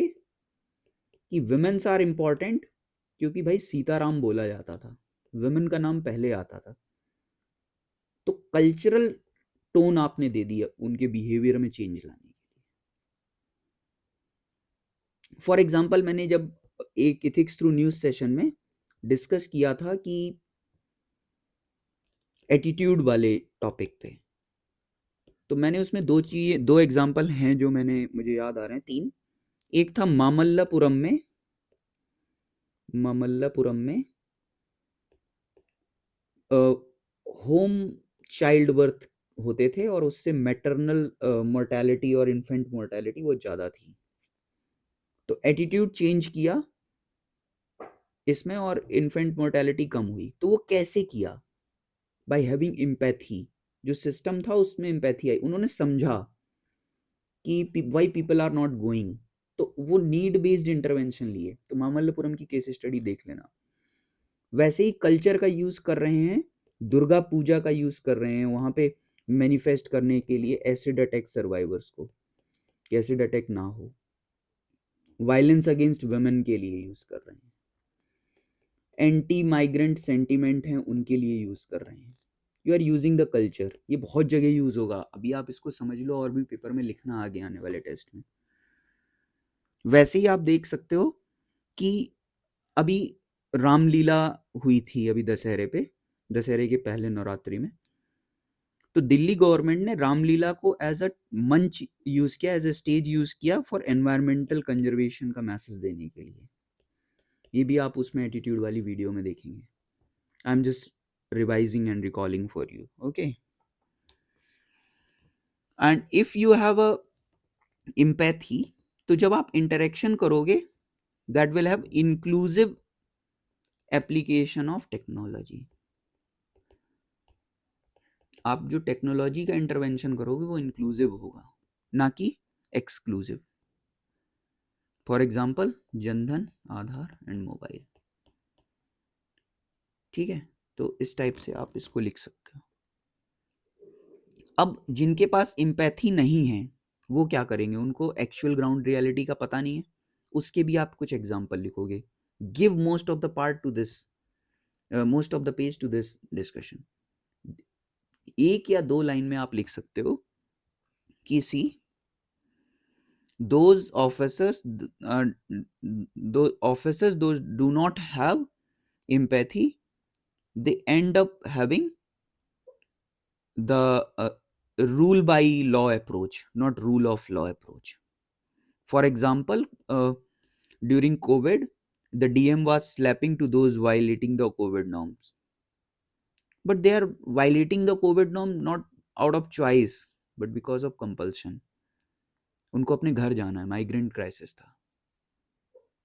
कि विमेन्स आर इंपॉर्टेंट, क्योंकि भाई सीताराम बोला जाता था, विमेन का नाम पहले आता था, तो कल्चरल टोन आपने दे दिया उनके बिहेवियर में चेंज लाने के लिए. फॉर एग्जाम्पल, मैंने जब एक इथिक्स थ्रू न्यूज सेशन में डिस्कस किया था कि एटीट्यूड वाले टॉपिक पे, तो मैंने उसमें दो एग्जाम्पल हैं जो मुझे याद आ रहे हैं, तीन. एक था मामल्लापुरम में होम चाइल्ड बर्थ होते थे और उससे मैटरनल मोर्टेलिटी और इन्फेंट मोर्टेलिटी वो ज़्यादा थी. तो एटीट्यूड चेंज किया इसमें और इन्फेंट मोर्टेलिटी कम हुई. तो वो कैसे किया? By having empathy. जो सिस्टम था उसमें एम्पैथी आई, उन्होंने समझा कि why people are not going, तो वो नीड बेस्ड इंटरवेंशन लिए. तो मामल्लपुरम की केस स्टडी देख लेना. वैसे ही कल्चर का यूज कर रहे हैं, दुर्गा पूजा का यूज कर रहे हैं वहां पे मैनिफेस्ट करने के लिए एसिड अटैक सर्वाइवर्स को, कि एसिड अटैक ना हो. वायलेंस अगेंस्ट वुमेन के लिए यूज कर रहे हैं. एंटी माइग्रेंट सेंटीमेंट हैं उनके लिए यूज कर रहे हैं. You are using the culture. ये बहुत जगह यूज होगा, अभी आप इसको समझ लो और भी पेपर में लिखना आगे आने वाले टेस्ट में. वैसे ही आप देख सकते हो कि अभी रामलीला हुई थी अभी दशहरे पे, दशहरे के पहले नवरात्रि में. तो दिल्ली गवर्नमेंट ने रामलीला को एज अ मंच यूज किया, एज अ स्टेज यूज किया फॉर एनवायरमेंटल कंजर्वेशन का मैसेज देने के लिए. ये भी आप उसमें एटीट्यूड वाली वीडियो में देखेंगे. I am just revising and recalling for you. Okay, and if you have a empathy, तो जब आप इंटरेक्शन करोगे, that will have inclusive application of technology. आप जो टेक्नोलॉजी का इंटरवेंशन करोगे वो इंक्लूसिव होगा, ना कि exclusive. For example, Jan Dhan, Aadhaar and mobile. ठीक है, तो इस टाइप से आप इसको लिख सकते हो. अब जिनके पास एम्पैथी नहीं है वो क्या करेंगे, उनको एक्चुअल ग्राउंड रियलिटी का पता नहीं है, उसके भी आप कुछ एग्जाम्पल लिखोगे. Give most of the part to this, most of the page to this discussion. एक या दो लाइन में आप लिख सकते हो कि सी those officers those officers those do not have empathy, they end up having the rule by law approach, not rule of law approach. For example, during COVID, the DM was slapping to those violating the COVID norms, but they are violating the COVID norm not out of choice but because of compulsion. उनको अपने घर जाना है, migrant crisis था.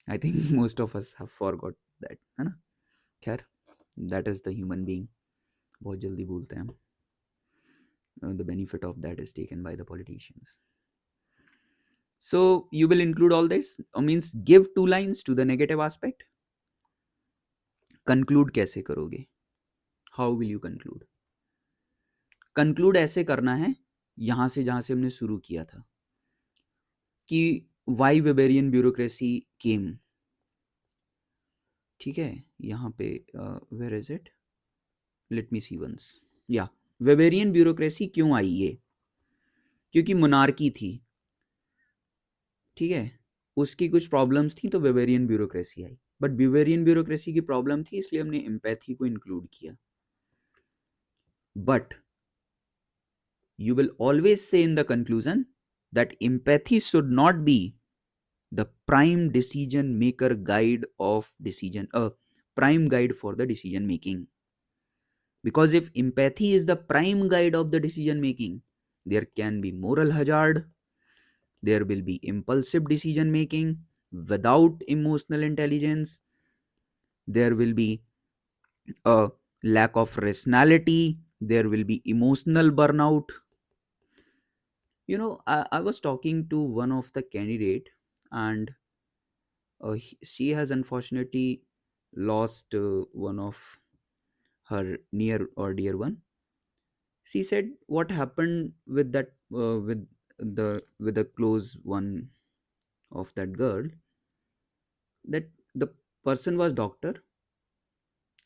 I think most of us have forgot that, है ना. खैर, that is the human being, बहुत जल्दी भूलते हैं हम. the benefit of that is taken by the politicians. So you will include all this, means give 2 lines to the negative aspect. Conclude कैसे करोगे? How will you conclude? Conclude ऐसे करना है, यहां से जहां से हमने शुरू किया था, कि why Weberian bureaucracy came. ठीक है, यहाँ पे where is it? Let me see once. Yeah, Weberian bureaucracy क्यों आई ये? क्योंकि मोनार्की थी, ठीक है, उसकी कुछ प्रॉब्लम्स थी तो Weberian bureaucracy I. But Weberian bureaucracy की प्रॉब्लम थी, इसलिए हमने एम्पैथी को इंक्लूड किया. But you will always say in the conclusion that empathy should not be the prime decision maker guide of decision, prime guide for the decision making. Because if empathy is the prime guide of the decision making, there can be moral hazard, there will be impulsive decision making without emotional intelligence, there will be a lack of rationality, there will be emotional burnout. I was talking to one of the candidate, and she has unfortunately lost one of her near or dear one. She said what happened with that, with the close one of that girl, that the person was doctor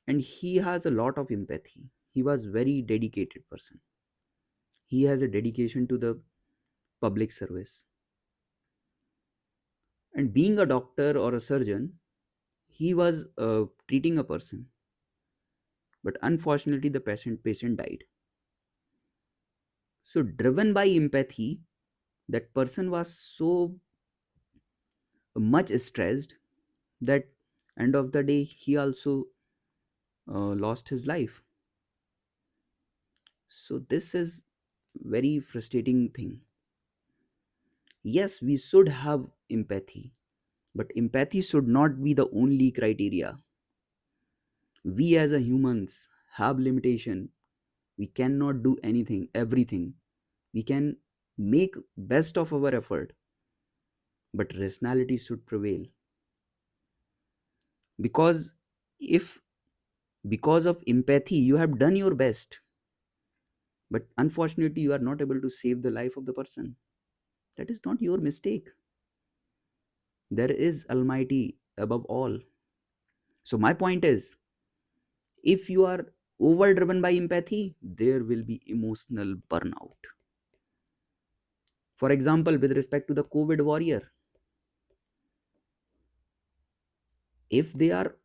and he has a lot of empathy. He was very dedicated person. He has a dedication to the public service. And being a doctor or a surgeon, he was treating a person, but unfortunately the patient died. So driven by empathy, that person was so much stressed that end of the day he also lost his life. So this is very frustrating thing. Yes, we should have empathy, but empathy should not be the only criteria. We as a humans have limitation. We cannot do anything, everything. We can make best of our effort, but rationality should prevail. Because if because of empathy you have done your best, but unfortunately you are not able to save the life of the person, that is not your mistake. There is Almighty above all. So my point is, if you are overdriven by empathy, there will be emotional burnout. For example, with respect to the COVID warrior, if they are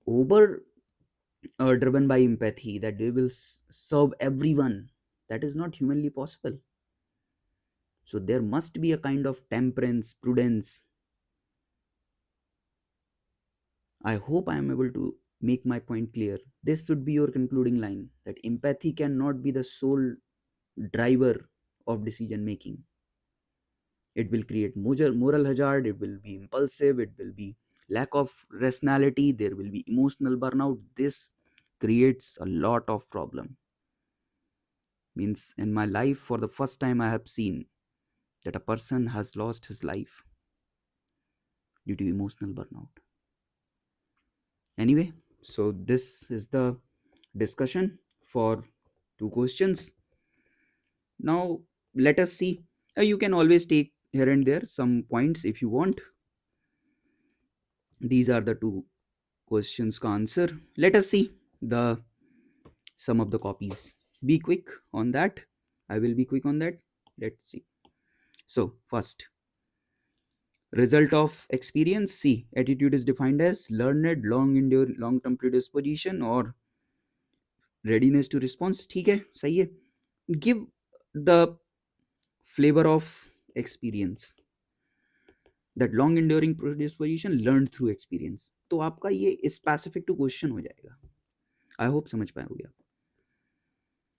over driven by empathy that they will serve everyone, that is not humanly possible. So there must be a kind of temperance, prudence. I hope I am able to make my point clear. This should be your concluding line, that empathy cannot be the sole driver of decision making. It will create moral hazard, it will be impulsive, it will be lack of rationality, there will be emotional burnout. This creates a lot of problem. Means in my life, for the first time I have seen that a person has lost his life due to emotional burnout. Anyway, so this is the discussion for 2 questions. Now let us see. You can always take here and there some points if you want. These are the 2 questions ka answer. Let us see the sum of the copies. Be quick on that. I will be quick on that. Let's see. So first, result of experience. C. Attitude is defined as learned, long-term predisposition or readiness to response. ठीक है, सही है. Give the flavor of experience. That long enduring predisposition learned through experience. तो आपका ये specific to question हो जाएगा. I hope समझ पाओगे आप.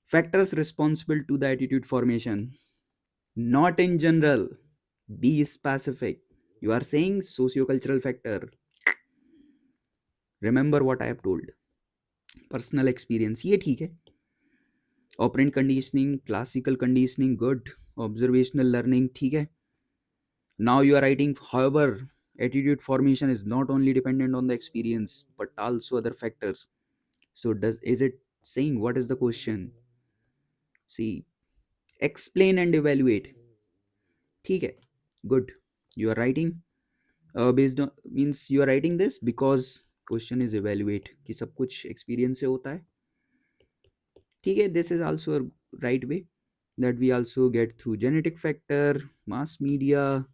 Factors responsible to the attitude formation. Not in general. Be specific. You are saying socio-cultural factor. Remember what I have told. Personal experience. ये ठीक है. Operant conditioning, classical conditioning, good. Observational learning, ठीक है. Now you are writing, however, attitude formation is not only dependent on the experience but also other factors. So does is it saying what is the question? See, explain and evaluate. ठीक है, good. You are writing based on, means you are writing this because question is evaluate कि सब कुछ experience से होता है. ठीक है, this is also a right way that we also get through genetic factor, mass media,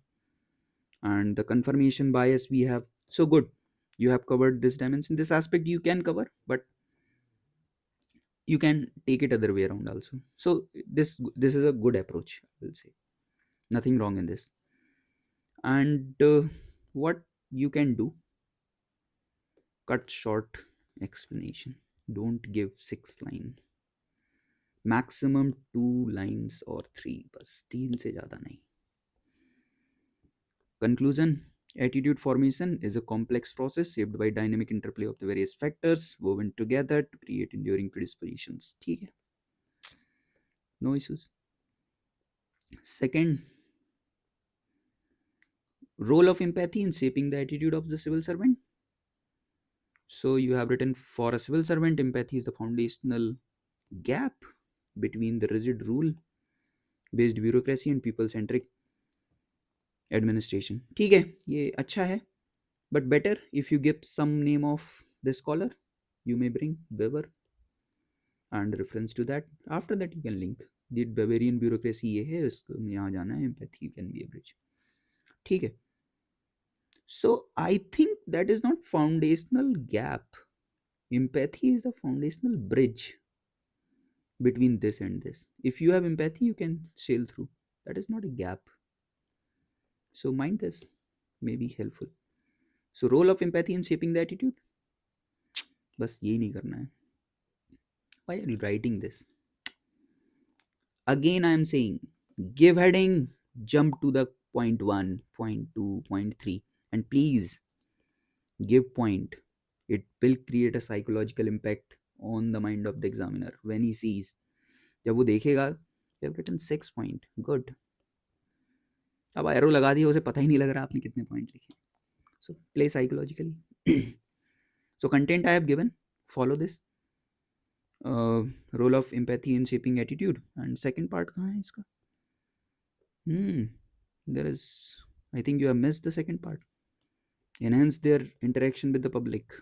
and the confirmation bias we have. So good, you have covered this dimension, this aspect you can cover, but you can take it other way around also. So this is a good approach, I will say. Nothing wrong in this. And what you can do, cut short explanation. Don't give 6 line, maximum 2 lines or 3, बस 3 से ज़्यादा नहीं. Conclusion. Attitude formation is a complex process shaped by dynamic interplay of the various factors woven together to create enduring predispositions. ठीक है, no issues. Second, role of empathy in shaping the attitude of the civil servant. So you have written, for a civil servant, empathy is the foundational gap between the rigid rule based bureaucracy and people centric administration. ठीक है, ये अच्छा है, but better if you give some name of the scholar. You may bring Weber and reference to that. After that you can link the Bavarian bureaucracy ये है, इसको यहाँ जाना है, empathy can be a bridge. ठीक है. So I think that is not foundational gap. Empathy is the foundational bridge between this and this. If you have empathy, you can sail through. That is not a gap. So mind this, may be helpful. So role of empathy in shaping the attitude. बस ये नहीं करना है. Why are you writing this? Again, I am saying, give heading, jump to the point 1, point 2, point 3, and please give point. It will create a psychological impact on the mind of the examiner when he sees. जब वो देखेगा, you have written 6 point, good. अब arrow लगा दिया, उसे पता ही नहीं लग रहा आपने कितने पॉइंट लिखे. So play psychologically. So content I have given, follow this. Role of empathy in shaping attitude. And second part कहाँ है इसका? There is, I think you have missed the second part. Enhance their interaction with the public.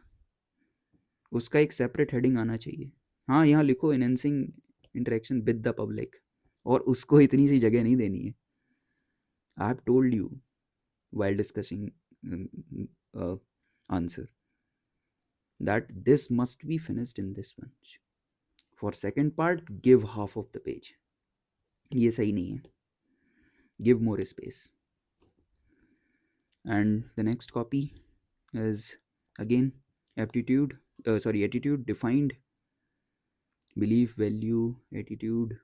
उसका एक separate heading आना चाहिए. हाँ, यहाँ लिखो enhancing interaction with the public. और उसको इतनी सी जगह नहीं देनी है. I have told you while discussing answer that this must be finished in this bunch. For second part, give half of the page. ये सही नहीं है. Give more space. And the next copy is again attitude defined, belief, value, attitude.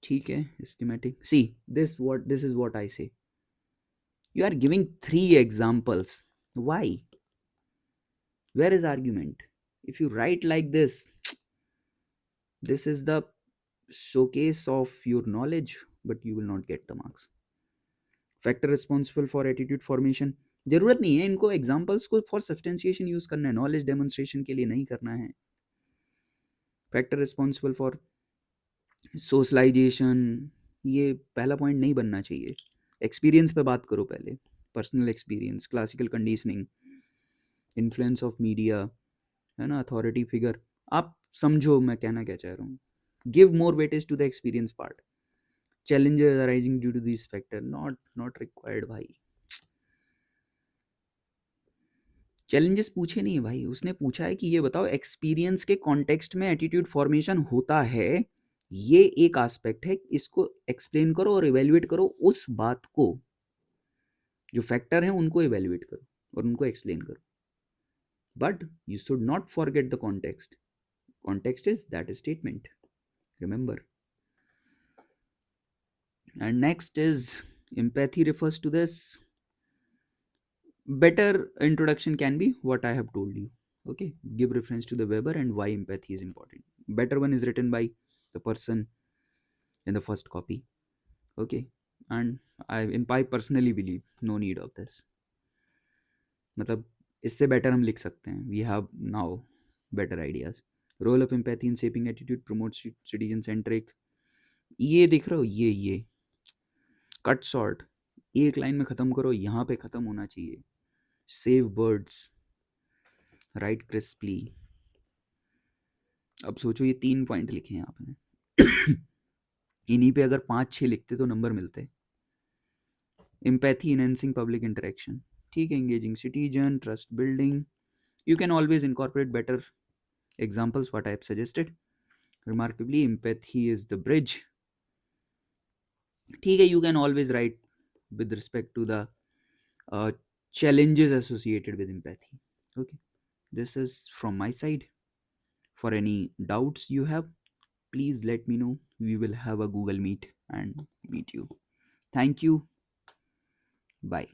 ठीक है, schematic. See, this is what I say. You are giving 3 examples. Why? Where is argument? If you write like this is the showcase of your knowledge, but you will not get the marks. Factor responsible for attitude formation. जरूरत नहीं है इनको examples को for सब्सटेंशिएशन use करना है, knowledge demonstration के लिए नहीं करना है. फैक्टर रिस्पॉन्सिबल फॉर सोशलाइजेशन, ये पहला पॉइंट नहीं बनना चाहिए. एक्सपीरियंस पे बात करो पहले, personal experience, classical conditioning, influence of media, है ना, अथॉरिटी फिगर. आप समझो मैं कहना क्या चाह रहा हूँ. Give more weightage to the experience part. challenges arising due to these factor, not required भाई. चैलेंजेस पूछे नहीं भाई, उसने पूछा है कि ये बताओ एक्सपीरियंस के कॉन्टेक्स्ट में एटीट्यूड फॉर्मेशन होता है, ये एक एस्पेक्ट है, इसको एक्सप्लेन करो और इवेल्युएट करो. उस बात को, जो फैक्टर है उनको इवेल्युएट करो और उनको एक्सप्लेन करो. But you should not forget the context. Context is that statement, remember. And next is empathy refers to this. Better introduction can be what I have told you. Okay, give reference to the Weber and why empathy is important. better one is written by the person in the first copy. Okay. And I personally believe no need of this. मतलब इससे better हम लिख सकते हैं. We have now better ideas. Role of empathy in shaping attitude promote citizen centric. ये देख रहे हो, ये कट शॉर्ट एक लाइन में खत्म करो, यहाँ पे खत्म होना चाहिए. Save birds, right crisply. अब सोचो ये 3 पॉइंट लिखे हैं आपने. इन्हीं पे अगर 5-6 लिखते तो नंबर मिलते. Empathy enhancing public interaction. ठीक है. Engaging citizen, trust building. You can always incorporate better examples, what I have suggested. Remarkably, empathy is the bridge. ठीक है. You can always write with respect to the uh, challenges associated with empathy. Okay. This is from my side. For any doubts you have, please let me know. We will have a Google Meet and meet you. Thank you. Bye.